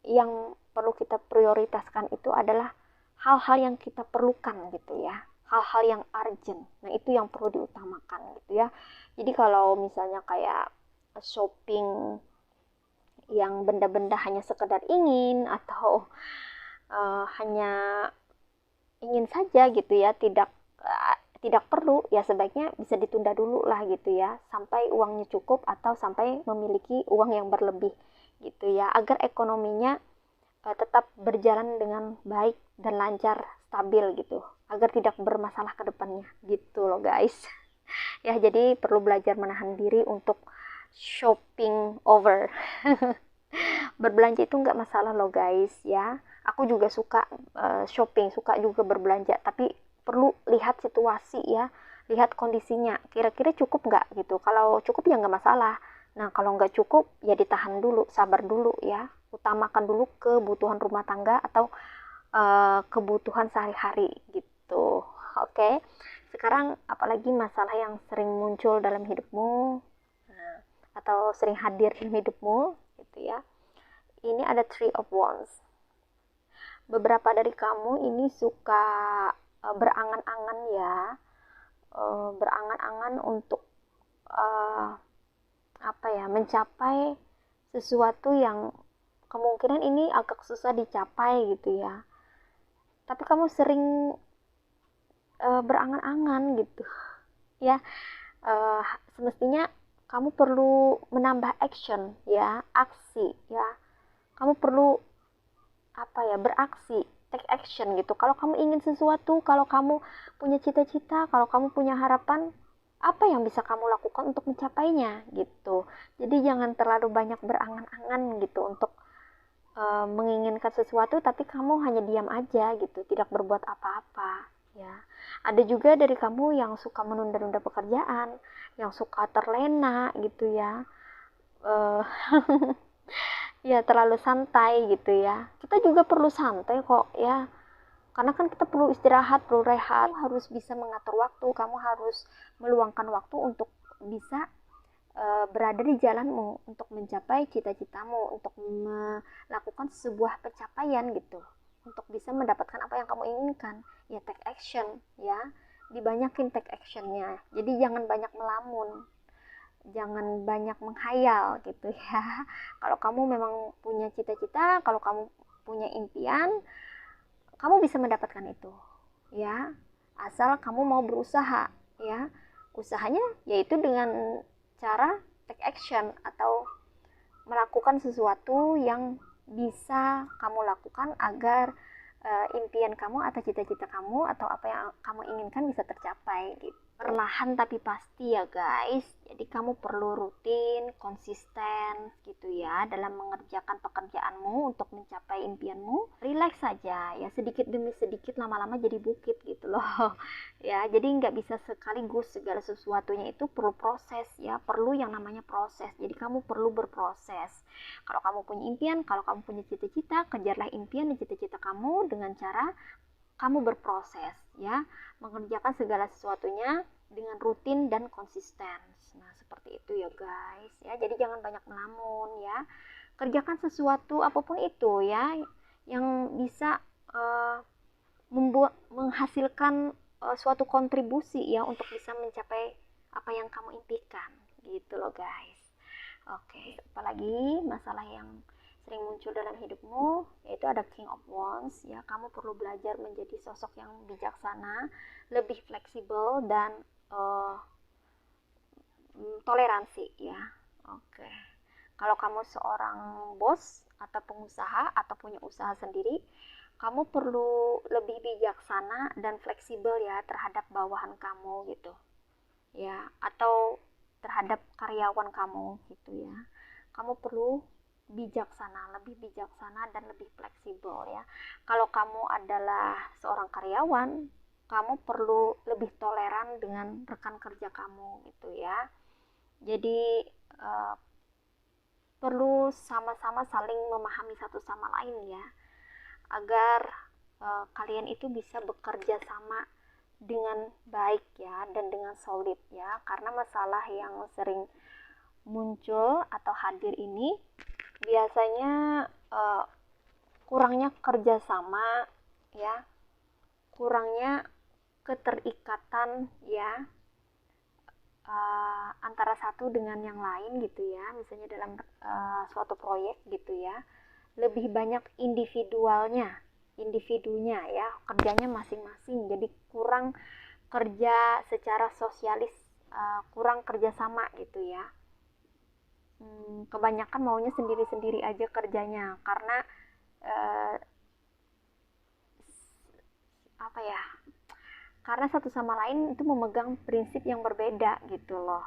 yang perlu kita prioritaskan itu adalah hal-hal yang kita perlukan gitu ya, hal-hal yang urgent. Nah itu yang perlu diutamakan gitu ya. Jadi kalau misalnya kayak shopping yang benda-benda hanya sekedar ingin atau hanya ingin saja gitu ya, tidak perlu ya, sebaiknya bisa ditunda dulu lah gitu ya, sampai uangnya cukup atau sampai memiliki uang yang berlebih gitu ya, agar ekonominya tetap berjalan dengan baik dan lancar, stabil gitu, agar tidak bermasalah ke depannya gitu loh guys. Ya jadi perlu belajar menahan diri untuk shopping over. Berbelanja itu nggak masalah loh guys ya, aku juga suka shopping, suka juga berbelanja, tapi perlu lihat situasi ya, lihat kondisinya, kira-kira cukup nggak gitu. Kalau cukup ya nggak masalah, nah kalau nggak cukup ya ditahan dulu, sabar dulu ya, utamakan dulu kebutuhan rumah tangga atau kebutuhan sehari-hari gitu. Oke, sekarang apalagi masalah yang sering muncul dalam hidupmu, nah, atau sering hadir di hidupmu gitu ya. Ini ada Three of Wands. Beberapa dari kamu ini suka berangan-angan ya, berangan-angan untuk apa ya, mencapai sesuatu yang kemungkinan ini agak susah dicapai gitu ya. Tapi kamu sering berangan-angan gitu ya. Semestinya kamu perlu menambah action ya, aksi ya. Kamu perlu apa ya, beraksi, take action gitu. Kalau kamu ingin sesuatu, kalau kamu punya cita-cita, kalau kamu punya harapan, apa yang bisa kamu lakukan untuk mencapainya gitu. Jadi jangan terlalu banyak berangan-angan gitu untuk menginginkan sesuatu tapi kamu hanya diam aja gitu, tidak berbuat apa-apa ya. Ada juga dari kamu yang suka menunda-nunda pekerjaan, yang suka terlena gitu ya, ya terlalu santai gitu ya. Kita juga perlu santai kok ya, karena kan kita perlu istirahat, perlu rehat, harus bisa mengatur waktu, kamu harus meluangkan waktu untuk bisa berada di jalanmu, untuk mencapai cita-citamu, untuk melakukan sebuah pencapaian gitu, untuk bisa mendapatkan apa yang kamu inginkan. Ya take action ya, dibanyakin take actionnya. Jadi jangan banyak melamun, jangan banyak menghayal gitu ya. Kalau kamu memang punya cita-cita, kalau kamu punya impian, kamu bisa mendapatkan itu ya, asal kamu mau berusaha ya. Usahanya yaitu dengan cara take action atau melakukan sesuatu yang bisa kamu lakukan agar impian kamu atau cita-cita kamu atau apa yang kamu inginkan bisa tercapai gitu. Perlahan tapi pasti ya guys. Jadi kamu perlu rutin, konsisten gitu ya dalam mengerjakan pekerjaanmu untuk mencapai impianmu. Relax saja ya, sedikit demi sedikit, lama-lama jadi bukit gitu loh. Ya, jadi nggak bisa sekaligus, segala sesuatunya itu perlu proses ya, perlu yang namanya proses. Jadi kamu perlu berproses. Kalau kamu punya impian, kalau kamu punya cita-cita, kejarlah impian dan cita-cita kamu dengan cara kamu berproses ya, mengerjakan segala sesuatunya dengan rutin dan konsisten. Nah seperti itu ya guys ya, jadi jangan banyak melamun ya, kerjakan sesuatu apapun itu ya yang bisa menghasilkan suatu kontribusi ya untuk bisa mencapai apa yang kamu impikan gitu loh guys. Oke, apalagi masalah yang sering muncul dalam hidupmu, yaitu ada King of Wands ya. Kamu perlu belajar menjadi sosok yang bijaksana, lebih fleksibel dan toleransi ya. Oke, Kalau kamu seorang bos atau pengusaha atau punya usaha sendiri, kamu perlu lebih bijaksana dan fleksibel ya terhadap bawahan kamu gitu. Ya, atau terhadap karyawan kamu gitu ya. Kamu perlu bijaksana, lebih bijaksana dan lebih fleksibel ya. Kalau kamu adalah seorang karyawan, kamu perlu lebih toleran dengan rekan kerja kamu gitu ya. Jadi perlu sama-sama saling memahami satu sama lain ya, agar kalian itu bisa bekerja sama dengan baik ya dan dengan solid ya. Karena masalah yang sering muncul atau hadir ini biasanya kurangnya kerjasama ya, kurangnya keterikatan ya, antara satu dengan yang lain gitu ya, misalnya dalam suatu proyek gitu ya, lebih banyak individunya ya, kerjanya masing-masing, jadi kurang kerja secara sosialis, kurang kerjasama gitu ya. Kebanyakan maunya sendiri-sendiri aja kerjanya, karena apa ya, karena satu sama lain itu memegang prinsip yang berbeda gitu loh.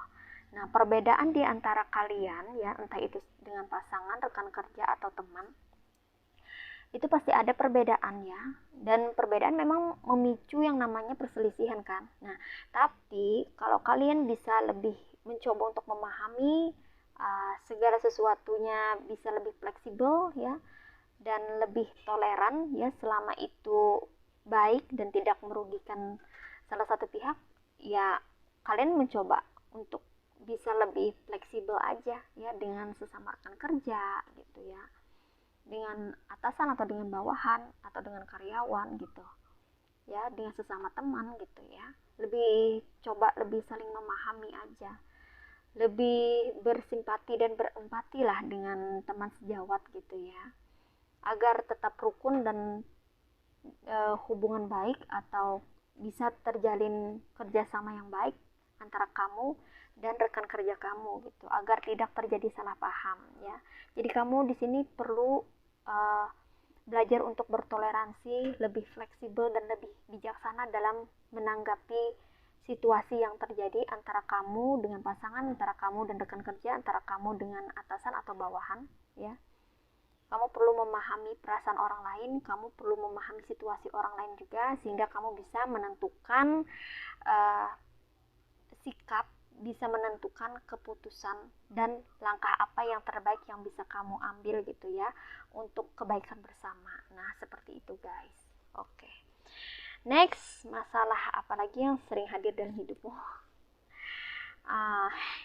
Nah, perbedaan di antara kalian ya, entah itu dengan pasangan, rekan kerja atau teman, itu pasti ada perbedaan ya. Dan perbedaan memang memicu yang namanya perselisihan kan. Nah, tapi kalau kalian bisa lebih mencoba untuk memahami segala sesuatunya, bisa lebih fleksibel ya, dan lebih toleran ya, selama itu baik dan tidak merugikan salah satu pihak, ya kalian mencoba untuk bisa lebih fleksibel aja ya dengan sesama rekan kerja gitu ya, dengan atasan atau dengan bawahan atau dengan karyawan gitu ya, dengan sesama teman gitu ya. Lebih coba lebih saling memahami aja, lebih bersimpati dan berempati lah dengan teman sejawat gitu ya, agar tetap rukun dan hubungan baik atau bisa terjalin kerjasama yang baik antara kamu dan rekan kerja kamu gitu, agar tidak terjadi salah paham ya. Jadi kamu di sini perlu belajar untuk bertoleransi, lebih fleksibel dan lebih bijaksana dalam menanggapi situasi yang terjadi antara kamu dengan pasangan, antara kamu dan rekan kerja, antara kamu dengan atasan atau bawahan ya. Kamu perlu memahami perasaan orang lain, kamu perlu memahami situasi orang lain juga, sehingga kamu bisa menentukan sikap, bisa menentukan keputusan dan langkah apa yang terbaik yang bisa kamu ambil gitu ya, untuk kebaikan bersama. Nah, seperti itu guys. Oke. Next, masalah apa lagi yang sering hadir dalam hidupmu?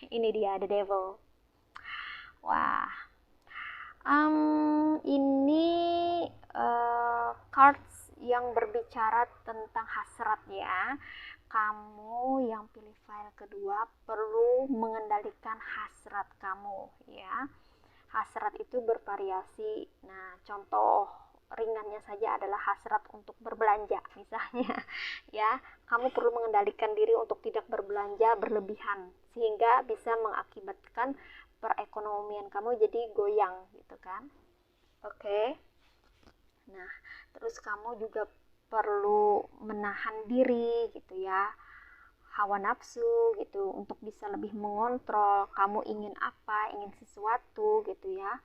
Ini dia, the devil. Wah, ini cards yang berbicara tentang hasrat ya. Kamu yang pilih file kedua perlu mengendalikan hasrat kamu ya. Hasrat itu bervariasi. Nah, contoh ringannya saja adalah hasrat untuk berbelanja misalnya ya. Kamu perlu mengendalikan diri untuk tidak berbelanja berlebihan, sehingga bisa mengakibatkan perekonomian kamu jadi goyang gitu kan. Oke. Nah, terus kamu juga perlu menahan diri gitu ya, hawa nafsu gitu, untuk bisa lebih mengontrol kamu ingin apa, ingin sesuatu gitu ya.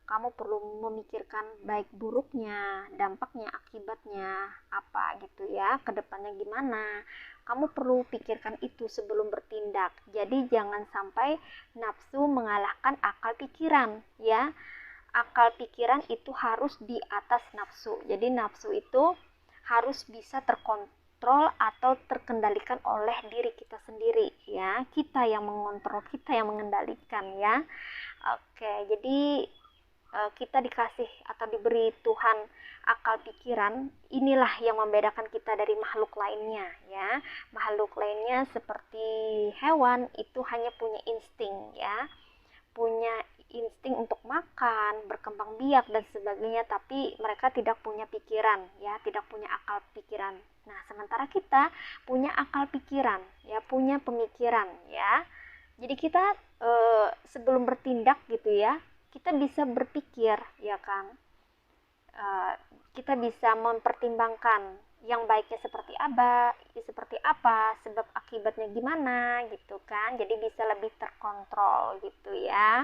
Kamu perlu memikirkan baik buruknya, dampaknya, akibatnya apa gitu ya, kedepannya gimana. Kamu perlu pikirkan itu sebelum bertindak. Jadi jangan sampai nafsu mengalahkan akal pikiran ya. Akal pikiran itu harus di atas nafsu. Jadi nafsu itu harus bisa terkontrol atau terkendalikan oleh diri kita sendiri ya. Kita yang mengontrol, kita yang mengendalikan ya. Oke, jadi kita dikasih atau diberi Tuhan akal pikiran. Inilah yang membedakan kita dari makhluk lainnya ya. Makhluk lainnya seperti hewan itu hanya punya insting ya, punya insting untuk makan, berkembang biak dan sebagainya, tapi mereka tidak punya pikiran ya, tidak punya akal pikiran. Nah, sementara kita punya akal pikiran ya, punya pemikiran ya. Jadi kita sebelum bertindak gitu ya, kita bisa berpikir, ya kan? Kita bisa mempertimbangkan yang baiknya seperti apa, sebab akibatnya gimana gitu kan. Jadi bisa lebih terkontrol gitu ya.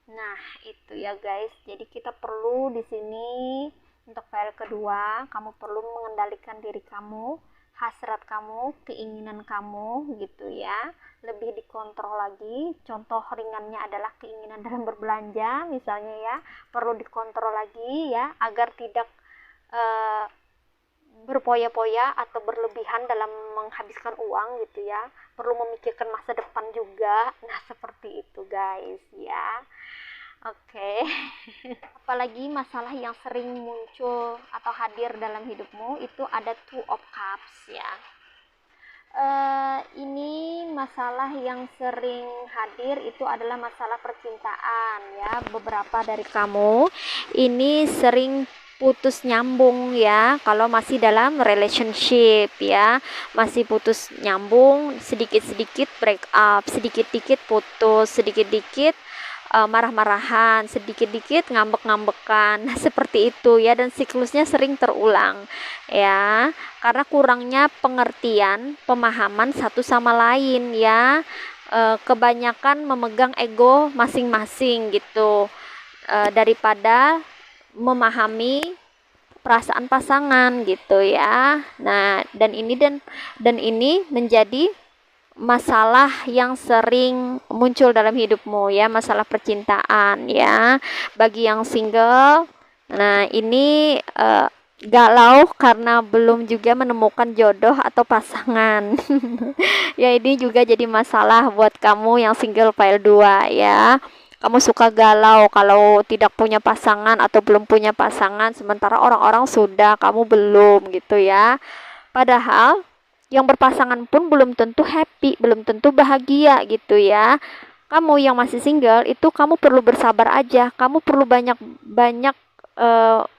Nah, itu ya guys. Jadi kita perlu di sini untuk file kedua, kamu perlu mengendalikan diri kamu, hasrat kamu, keinginan kamu gitu ya. Lebih dikontrol lagi. Contoh ringannya adalah keinginan dalam berbelanja misalnya ya. Perlu dikontrol lagi ya agar tidak berpoya-poya atau berlebihan dalam menghabiskan uang gitu ya. Perlu memikirkan masa depan juga. Nah, seperti itu guys ya. Oke. Apalagi masalah yang sering muncul atau hadir dalam hidupmu itu ada Two of Cups ya. Ini masalah yang sering hadir itu adalah masalah percintaan ya. Beberapa dari kamu ini sering putus nyambung ya, kalau masih dalam relationship ya, masih putus nyambung, sedikit-sedikit break up, sedikit-dikit putus, sedikit-dikit marah-marahan, sedikit-dikit ngambek-ngambekan. Nah, seperti itu ya, dan siklusnya sering terulang ya, karena kurangnya pengertian, pemahaman satu sama lain ya. Kebanyakan memegang ego masing-masing gitu, daripada memahami perasaan pasangan gitu ya. Nah, dan ini menjadi masalah yang sering muncul dalam hidupmu ya, masalah percintaan ya. Bagi yang single, nah ini galau karena belum juga menemukan jodoh atau pasangan. Ya, ini juga jadi masalah buat kamu yang single file 2 ya. Kamu suka galau kalau tidak punya pasangan atau belum punya pasangan, sementara orang-orang sudah, kamu belum gitu ya. Padahal yang berpasangan pun belum tentu happy, belum tentu bahagia gitu ya. Kamu yang masih single itu kamu perlu bersabar aja. Kamu perlu banyak-banyak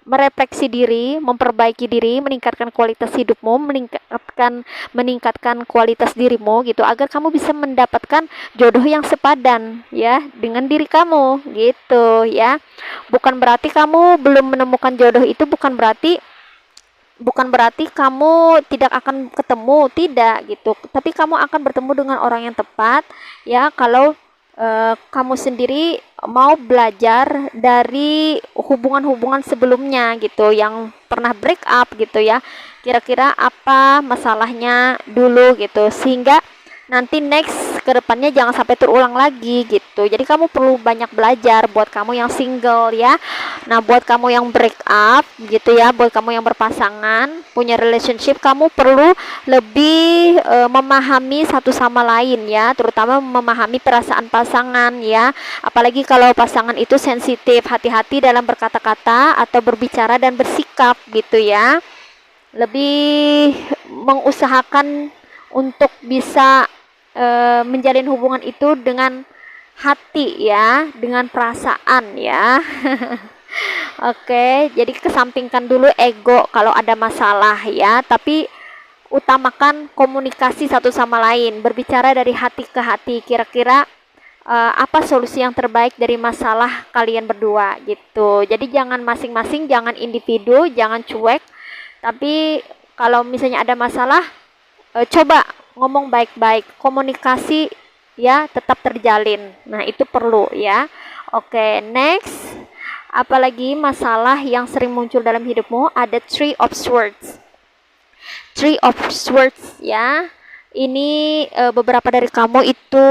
merefleksi diri, memperbaiki diri, meningkatkan kualitas hidupmu, meningkatkan kualitas dirimu gitu, agar kamu bisa mendapatkan jodoh yang sepadan ya dengan diri kamu gitu ya. Bukan berarti kamu belum menemukan jodoh, itu bukan berarti kamu tidak akan ketemu, tidak gitu. Tapi kamu akan bertemu dengan orang yang tepat ya, kalau kamu sendiri mau belajar dari hubungan-hubungan sebelumnya gitu, yang pernah break up gitu ya. Kira-kira apa masalahnya dulu gitu, sehingga nanti next ke depannya jangan sampai terulang lagi gitu. Jadi kamu perlu banyak belajar buat kamu yang single ya. Nah, buat kamu yang break up gitu ya, buat kamu yang berpasangan, punya relationship, kamu perlu lebih memahami satu sama lain ya, terutama memahami perasaan pasangan ya. Apalagi kalau pasangan itu sensitif, hati-hati dalam berkata-kata atau berbicara dan bersikap gitu ya. Lebih mengusahakan untuk bisa menjalin hubungan itu dengan hati ya, dengan perasaan ya. Oke, jadi kesampingkan dulu ego kalau ada masalah ya, tapi utamakan komunikasi satu sama lain, berbicara dari hati ke hati. Kira-kira apa solusi yang terbaik dari masalah kalian berdua gitu. Jadi jangan masing-masing, jangan individu, jangan cuek, tapi kalau misalnya ada masalah, coba ngomong baik-baik, komunikasi ya tetap terjalin. Nah, itu perlu ya. Oke, next. Apalagi masalah yang sering muncul dalam hidupmu, ada Three of Swords. Three of Swords ya. Ini beberapa dari kamu itu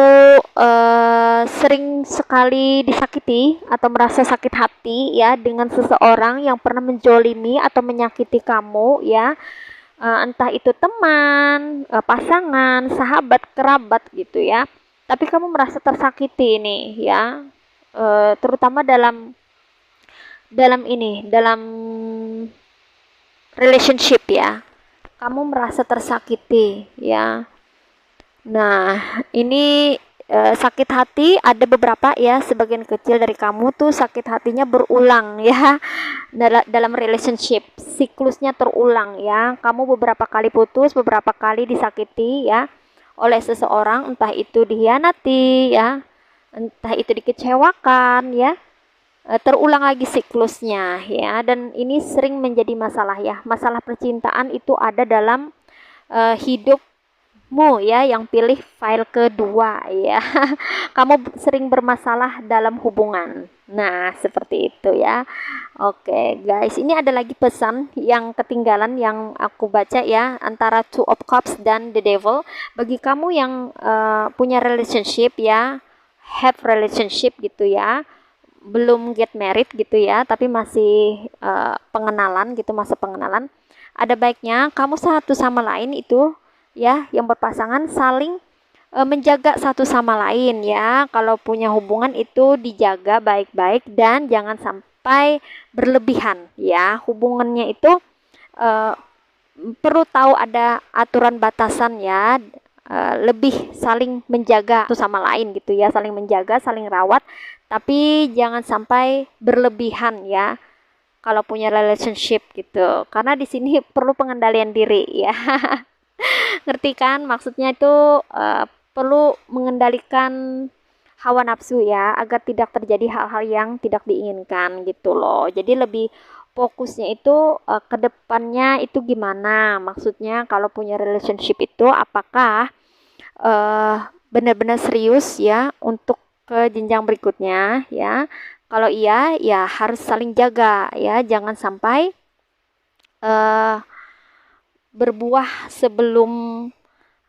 sering sekali disakiti atau merasa sakit hati ya dengan seseorang yang pernah menjolimi atau menyakiti kamu ya. Entah itu teman, pasangan, sahabat, kerabat gitu ya. Tapi kamu merasa tersakiti nih ya, terutama dalam relationship ya. Kamu merasa tersakiti ya. Nah, ini sakit hati ada beberapa ya, sebagian kecil dari kamu tuh sakit hatinya berulang ya. Dalam relationship, siklusnya terulang ya. Kamu beberapa kali putus, beberapa kali disakiti ya oleh seseorang, entah itu dihianati ya, entah itu dikecewakan ya. terulang lagi siklusnya ya, dan ini sering menjadi masalah ya. Masalah percintaan itu ada dalam hidupmu ya, yang pilih file kedua ya. Kamu sering bermasalah dalam hubungan. Nah, seperti itu ya. Oke, guys, ini ada lagi pesan yang ketinggalan yang aku baca ya, antara Two of Cups dan The Devil. Bagi kamu yang punya relationship ya, have relationship gitu ya, belum get married gitu ya, tapi masih pengenalan gitu, masa pengenalan, ada baiknya kamu satu sama lain itu ya, yang berpasangan saling menjaga satu sama lain ya. Kalau punya hubungan itu dijaga baik-baik dan jangan sampai berlebihan ya. Hubungannya itu uh, perlu tahu ada aturan batasan ya. Lebih saling menjaga satu sama lain gitu ya, saling menjaga, saling rawat, tapi jangan sampai berlebihan ya kalau punya relationship gitu, karena di sini perlu pengendalian diri ya. Ngerti kan maksudnya itu, perlu mengendalikan hawa nafsu ya, agar tidak terjadi hal-hal yang tidak diinginkan gitu loh. Jadi lebih fokusnya itu ke depannya itu gimana, maksudnya kalau punya relationship itu apakah benar-benar serius ya untuk ke jenjang berikutnya ya. Kalau iya ya harus saling jaga ya, jangan sampai uh, berbuah sebelum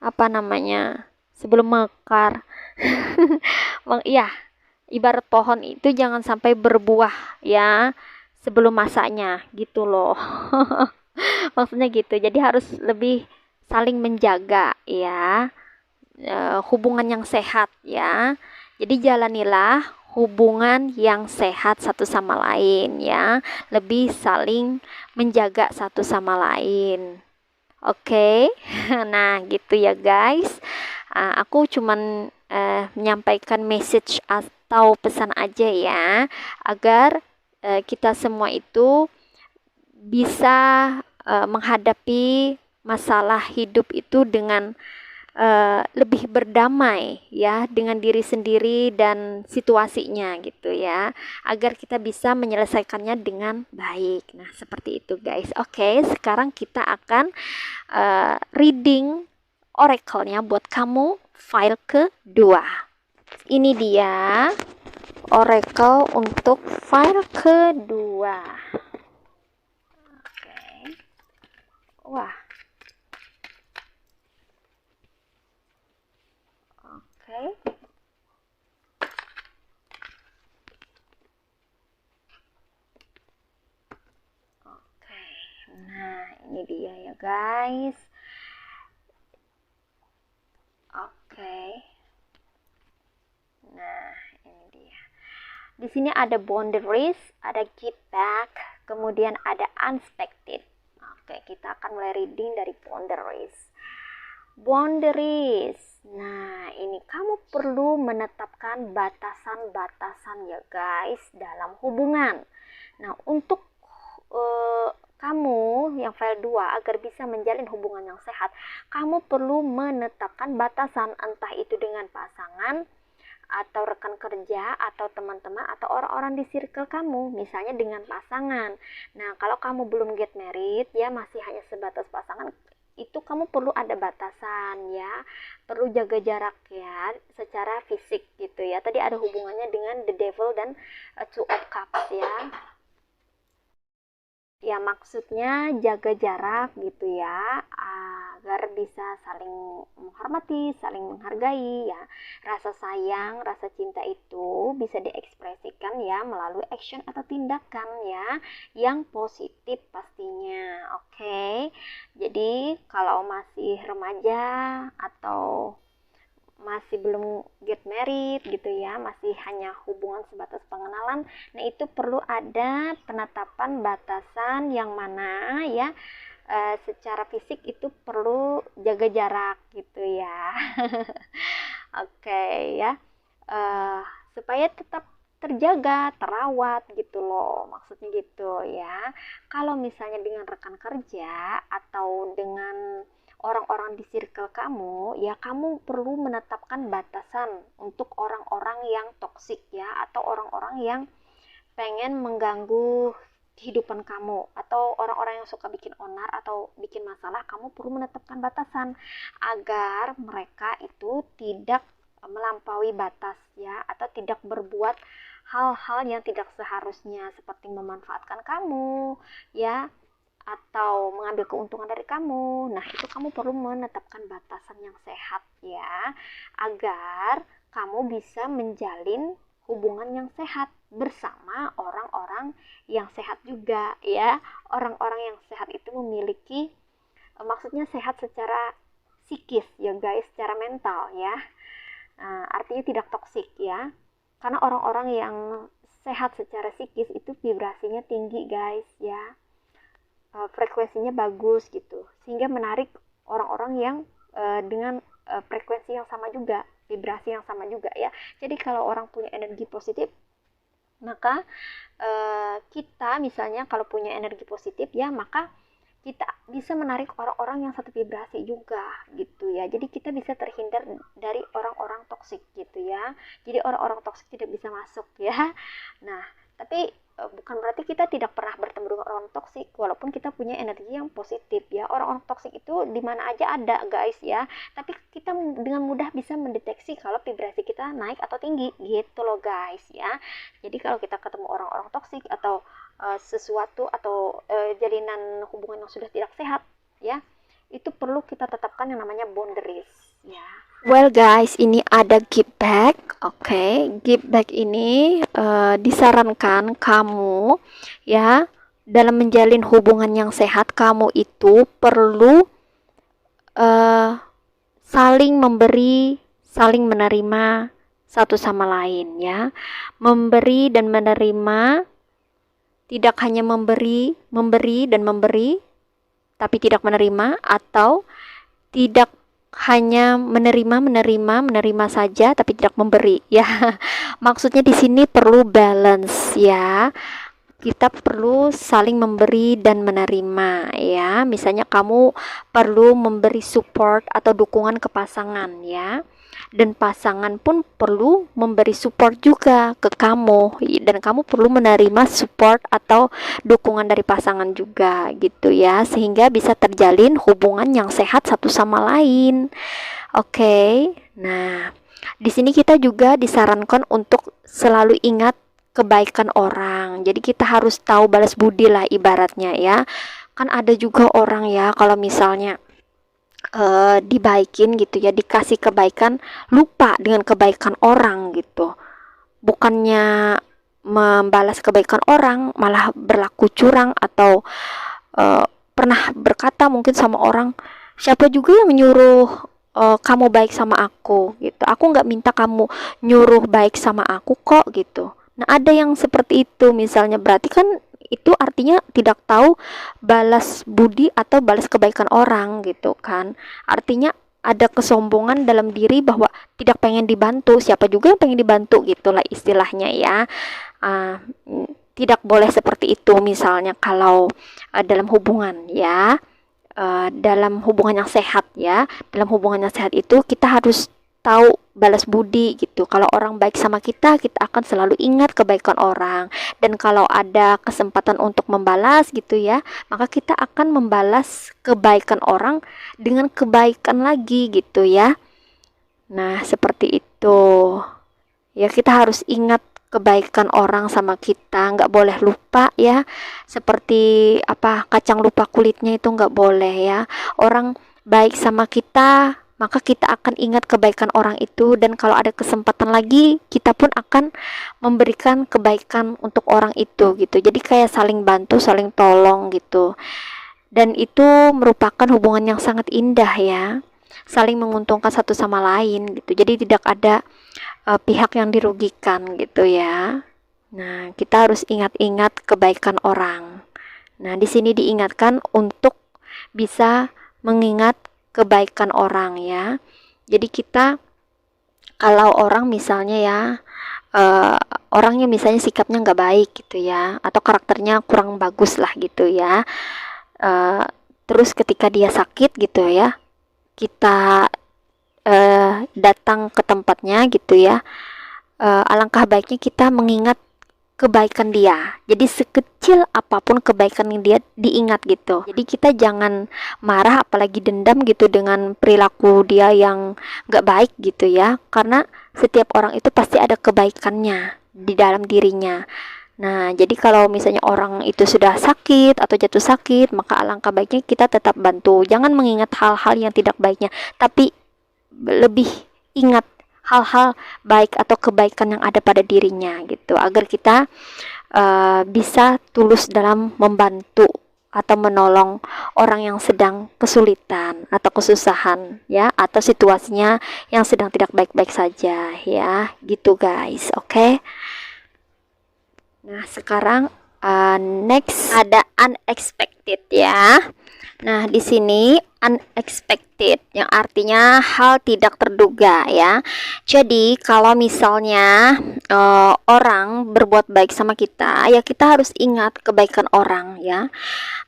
apa namanya, sebelum mekar. Iya, ibarat pohon itu jangan sampai berbuah ya sebelum masanya gitu loh. Maksudnya gitu, jadi harus lebih saling menjaga ya, hubungan yang sehat ya. Jadi jalanilah hubungan yang sehat satu sama lain ya, lebih saling menjaga satu sama lain. Oke, nah gitu ya guys. Aku cuman menyampaikan message atau pesan aja ya, agar kita semua itu bisa menghadapi masalah hidup itu dengan lebih berdamai ya dengan diri sendiri dan situasinya gitu ya, agar kita bisa menyelesaikannya dengan baik. Nah, seperti itu guys. Oke, sekarang kita akan reading oracle-nya buat kamu, file kedua. Ini dia oracle untuk file kedua. Oke. Wah. Oke. Oke. Nah, ini dia ya guys. Oke. Nah, ini dia. Di sini ada boundaries, ada give back, kemudian ada unexpected. Oke, kita akan mulai reading dari boundaries. Boundaries. Nah, ini kamu perlu menetapkan batasan-batasan ya guys dalam hubungan. Nah, untuk kamu yang file 2 agar bisa menjalin hubungan yang sehat, kamu perlu menetapkan batasan, entah itu dengan pasangan atau rekan kerja atau teman-teman atau orang-orang di circle kamu, misalnya dengan pasangan. Nah, kalau kamu belum get married ya, masih hanya sebatas pasangan, itu kamu perlu ada batasan ya, perlu jaga jarak ya secara fisik gitu ya. Tadi ada hubungannya dengan the devil dan two of cups ya. Ya, maksudnya jaga jarak gitu ya, agar bisa saling menghormati, saling menghargai ya. Rasa sayang, rasa cinta itu bisa diekspresikan ya melalui action atau tindakan ya, yang positif pastinya. Oke. Jadi kalau masih remaja atau masih belum get married gitu ya, masih hanya hubungan sebatas pengenalan, nah itu perlu ada penetapan batasan yang mana ya, secara fisik itu perlu jaga jarak gitu ya. Oke ya, supaya tetap terjaga, terawat gitu loh, maksudnya gitu ya. Kalau misalnya dengan rekan kerja atau dengan orang-orang di circle kamu, ya kamu perlu menetapkan batasan untuk orang-orang yang toksik ya, atau orang-orang yang pengen mengganggu kehidupan kamu, atau orang-orang yang suka bikin onar atau bikin masalah, kamu perlu menetapkan batasan agar mereka itu tidak melampaui batas ya, atau tidak berbuat hal-hal yang tidak seharusnya seperti memanfaatkan kamu ya, atau mengambil keuntungan dari kamu. Nah, itu kamu perlu menetapkan batasan yang sehat ya, agar kamu bisa menjalin hubungan yang sehat bersama orang-orang yang sehat juga ya. Orang-orang yang sehat itu memiliki, maksudnya sehat secara psikis ya guys, secara mental ya. Artinya tidak toksik ya. Karena orang-orang yang sehat secara psikis itu vibrasinya tinggi guys ya. Frekuensinya bagus gitu, sehingga menarik orang-orang yang dengan frekuensi yang sama juga, vibrasi yang sama juga ya. Jadi kalau orang punya energi positif, maka kita misalnya kalau punya energi positif ya, maka kita bisa menarik orang-orang yang satu vibrasi juga gitu ya. Jadi kita bisa terhindar dari orang-orang toksik gitu ya. Jadi orang-orang toksik tidak bisa masuk ya. Nah, tapi bukan berarti kita tidak pernah bertemu dengan orang toksik walaupun kita punya energi yang positif ya. Orang-orang toksik itu di mana aja ada guys ya. Tapi kita dengan mudah bisa mendeteksi kalau vibrasi kita naik atau tinggi gitu loh guys ya. Jadi kalau kita ketemu orang-orang toksik atau sesuatu atau jalinan hubungan yang sudah tidak sehat ya, itu perlu kita tetapkan yang namanya boundaries ya. Well guys, ini ada give back. Oke, give back ini disarankan kamu ya, dalam menjalin hubungan yang sehat, kamu itu perlu saling memberi, saling menerima satu sama lain ya. Memberi dan menerima, tidak hanya memberi dan memberi tapi tidak menerima, atau tidak hanya menerima saja tapi tidak memberi ya. Maksudnya di sini perlu balance ya. Kita perlu saling memberi dan menerima ya. Misalnya kamu perlu memberi support atau dukungan ke pasangan ya, dan pasangan pun perlu memberi support juga ke kamu, dan kamu perlu menerima support atau dukungan dari pasangan juga gitu ya, sehingga bisa terjalin hubungan yang sehat satu sama lain. Oke. Nah, di sini kita juga disarankan untuk selalu ingat kebaikan orang. Jadi kita harus tahu balas budi lah ibaratnya ya. Kan ada juga orang ya, kalau misalnya dibaikin gitu ya, dikasih kebaikan, lupa dengan kebaikan orang gitu. Bukannya membalas kebaikan orang, malah berlaku curang, atau pernah berkata mungkin sama orang, siapa juga yang nyuruh kamu baik sama aku gitu, aku nggak minta kamu nyuruh baik sama aku kok gitu. Nah, ada yang seperti itu misalnya, berarti kan itu artinya tidak tahu balas budi atau balas kebaikan orang gitu kan. Artinya ada kesombongan dalam diri bahwa tidak pengen dibantu. Siapa juga yang pengen dibantu gitulah istilahnya ya. Tidak boleh seperti itu misalnya kalau dalam hubungan ya. Dalam hubungan yang sehat ya. Dalam hubungan yang sehat itu kita harus tahu balas budi gitu. Kalau orang baik sama kita, kita akan selalu ingat kebaikan orang. Dan kalau ada kesempatan untuk membalas gitu ya, maka kita akan membalas kebaikan orang dengan kebaikan lagi gitu ya. Nah, seperti itu. Ya, kita harus ingat kebaikan orang sama kita, nggak boleh lupa ya. Seperti kacang lupa kulitnya, itu nggak boleh ya. Orang baik sama kita, maka kita akan ingat kebaikan orang itu, dan kalau ada kesempatan lagi, kita pun akan memberikan kebaikan untuk orang itu gitu. Jadi kayak saling bantu, saling tolong gitu. Dan itu merupakan hubungan yang sangat indah ya. Saling menguntungkan satu sama lain gitu. Jadi tidak ada pihak yang dirugikan gitu ya. Nah, kita harus ingat-ingat kebaikan orang. Nah, di sini diingatkan untuk bisa mengingat kebaikan orang ya. Jadi kita kalau orang misalnya ya, orangnya misalnya sikapnya nggak baik gitu ya, atau karakternya kurang bagus lah gitu ya, terus ketika dia sakit gitu ya, kita datang ke tempatnya gitu ya, alangkah baiknya kita mengingat kebaikan dia. Jadi sekecil apapun kebaikan yang dia diingat gitu. Jadi kita jangan marah apalagi dendam gitu dengan perilaku dia yang gak baik gitu ya. Karena setiap orang itu pasti ada kebaikannya di dalam dirinya. Nah, jadi kalau misalnya orang itu sudah sakit atau jatuh sakit, maka alangkah baiknya kita tetap bantu. Jangan mengingat hal-hal yang tidak baiknya, tapi lebih ingat hal-hal baik atau kebaikan yang ada pada dirinya gitu, agar kita bisa tulus dalam membantu atau menolong orang yang sedang kesulitan atau kesusahan ya, atau situasinya yang sedang tidak baik-baik saja ya, gitu guys. Oke. Nah, sekarang next ada unexpected ya. Nah, di sini unexpected yang artinya hal tidak terduga ya. Jadi, kalau misalnya orang berbuat baik sama kita, ya kita harus ingat kebaikan orang ya.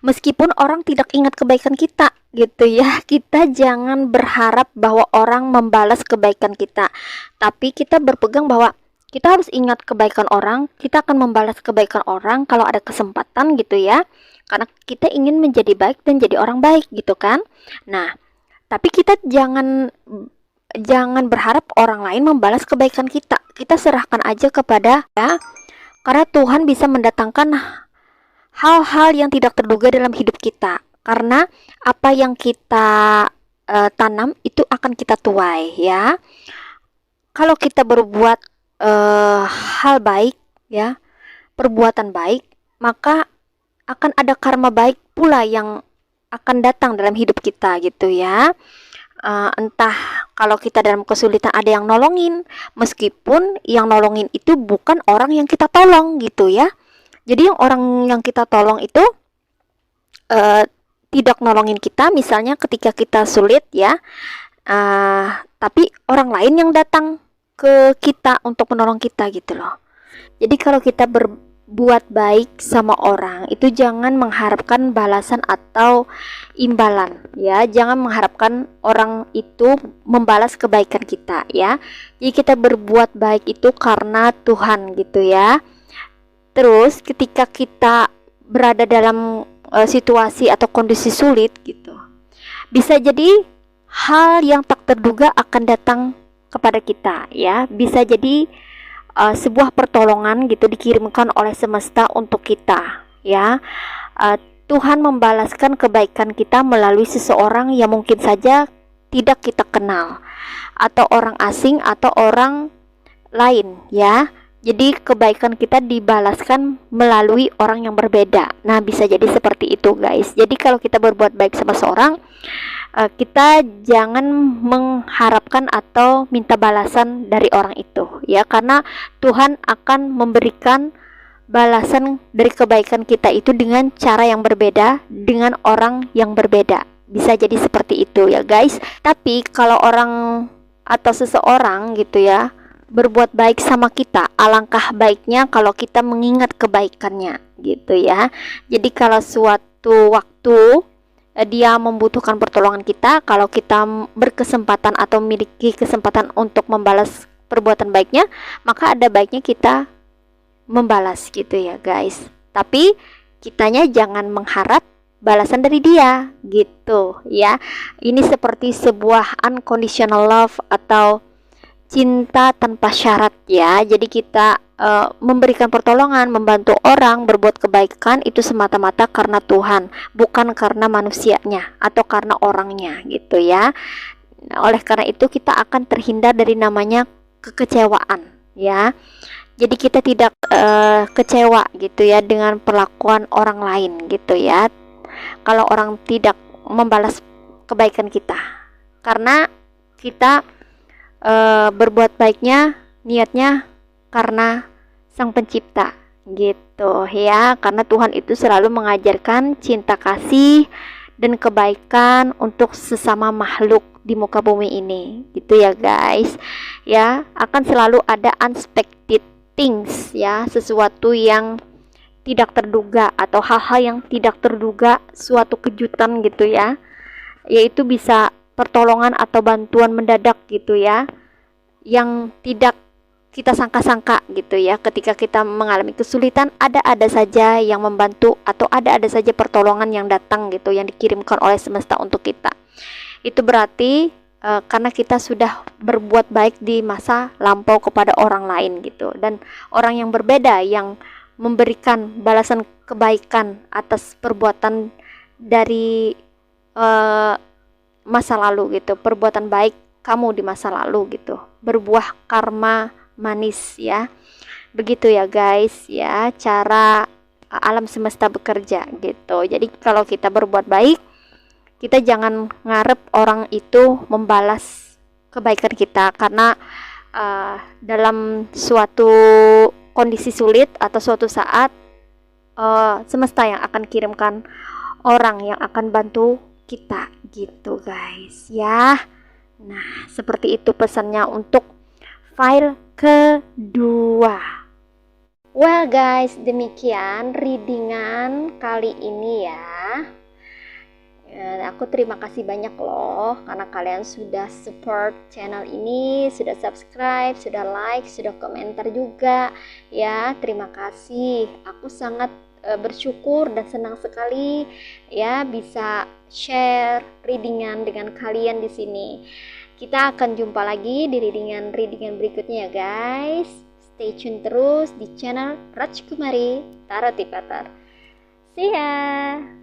Meskipun orang tidak ingat kebaikan kita gitu ya. Kita jangan berharap bahwa orang membalas kebaikan kita. Tapi kita berpegang bahwa kita harus ingat kebaikan orang, kita akan membalas kebaikan orang kalau ada kesempatan gitu ya. Karena kita ingin menjadi baik dan jadi orang baik gitu kan. Nah, tapi kita jangan berharap orang lain membalas kebaikan kita. Kita serahkan aja kepada ya. Karena Tuhan bisa mendatangkan hal-hal yang tidak terduga dalam hidup kita. Karena apa yang kita tanam itu akan kita tuai ya. Kalau kita berbuat hal baik ya, perbuatan baik, maka akan ada karma baik pula yang akan datang dalam hidup kita gitu ya. Entah kalau kita dalam kesulitan ada yang nolongin, meskipun yang nolongin itu bukan orang yang kita tolong gitu ya. Jadi yang orang yang kita tolong itu tidak nolongin kita, misalnya ketika kita sulit ya, tapi orang lain yang datang ke kita untuk menolong kita gitu loh. Jadi kalau kita berbuat baik sama orang itu jangan mengharapkan balasan atau imbalan ya. Jangan mengharapkan orang itu membalas kebaikan kita ya. Jadi kita berbuat baik itu karena Tuhan gitu ya. Terus ketika kita berada dalam situasi atau kondisi sulit gitu, bisa jadi hal yang tak terduga akan datang kepada kita ya. Bisa jadi sebuah pertolongan gitu dikirimkan oleh semesta untuk kita ya. Tuhan membalaskan kebaikan kita melalui seseorang yang mungkin saja tidak kita kenal, atau orang asing atau orang lain ya. Jadi kebaikan kita dibalaskan melalui orang yang berbeda. Nah, bisa jadi seperti itu guys. Jadi kalau kita berbuat baik sama seorang, kita jangan mengharapkan atau minta balasan dari orang itu ya, karena Tuhan akan memberikan balasan dari kebaikan kita itu dengan cara yang berbeda, dengan orang yang berbeda. Bisa jadi seperti itu ya guys. Tapi kalau orang atau seseorang gitu ya berbuat baik sama kita, alangkah baiknya kalau kita mengingat kebaikannya gitu ya. Jadi kalau suatu waktu dia membutuhkan pertolongan kita, kalau kita berkesempatan atau memiliki kesempatan untuk membalas perbuatan baiknya, maka ada baiknya kita membalas gitu ya guys. Tapi kitanya jangan mengharap balasan dari dia gitu ya. Ini seperti sebuah unconditional love atau cinta tanpa syarat ya. Jadi kita memberikan pertolongan, membantu orang, berbuat kebaikan itu semata-mata karena Tuhan, bukan karena manusianya atau karena orangnya gitu ya. Nah, oleh karena itu kita akan terhindar dari namanya kekecewaan ya. Jadi kita tidak kecewa gitu ya dengan perlakuan orang lain gitu ya, kalau orang tidak membalas kebaikan kita, karena kita berbuat baiknya niatnya karena Sang Pencipta gitu ya. Karena Tuhan itu selalu mengajarkan cinta kasih dan kebaikan untuk sesama makhluk di muka bumi ini gitu ya guys ya. Akan selalu ada unexpected things ya, sesuatu yang tidak terduga atau hal-hal yang tidak terduga, suatu kejutan gitu ya, yaitu bisa pertolongan atau bantuan mendadak gitu ya, yang tidak kita sangka-sangka gitu ya. Ketika kita mengalami kesulitan, ada saja yang membantu atau ada saja pertolongan yang datang gitu, yang dikirimkan oleh semesta untuk kita. Itu berarti karena kita sudah berbuat baik di masa lampau kepada orang lain gitu. Dan orang yang berbeda yang memberikan balasan kebaikan atas perbuatan dari masa lalu gitu, perbuatan baik kamu di masa lalu gitu, berbuah karma manis ya. Begitu ya guys ya, cara alam semesta bekerja gitu. Jadi kalau kita berbuat baik, kita jangan ngarep orang itu membalas kebaikan kita, karena dalam suatu kondisi sulit atau suatu saat semesta yang akan kirimkan orang yang akan bantu kita gitu guys ya. Nah, seperti itu pesannya untuk file kedua. Well guys, demikian readingan kali ini ya. Aku terima kasih banyak loh karena kalian sudah support channel ini, sudah subscribe, sudah like, sudah komentar juga ya. Terima kasih. Aku sangat bersyukur dan senang sekali ya bisa share readingan dengan kalian di sini. Kita akan jumpa lagi di readingan berikutnya ya guys. Stay tune terus di channel Rajkumari Tarot Tipator. See ya.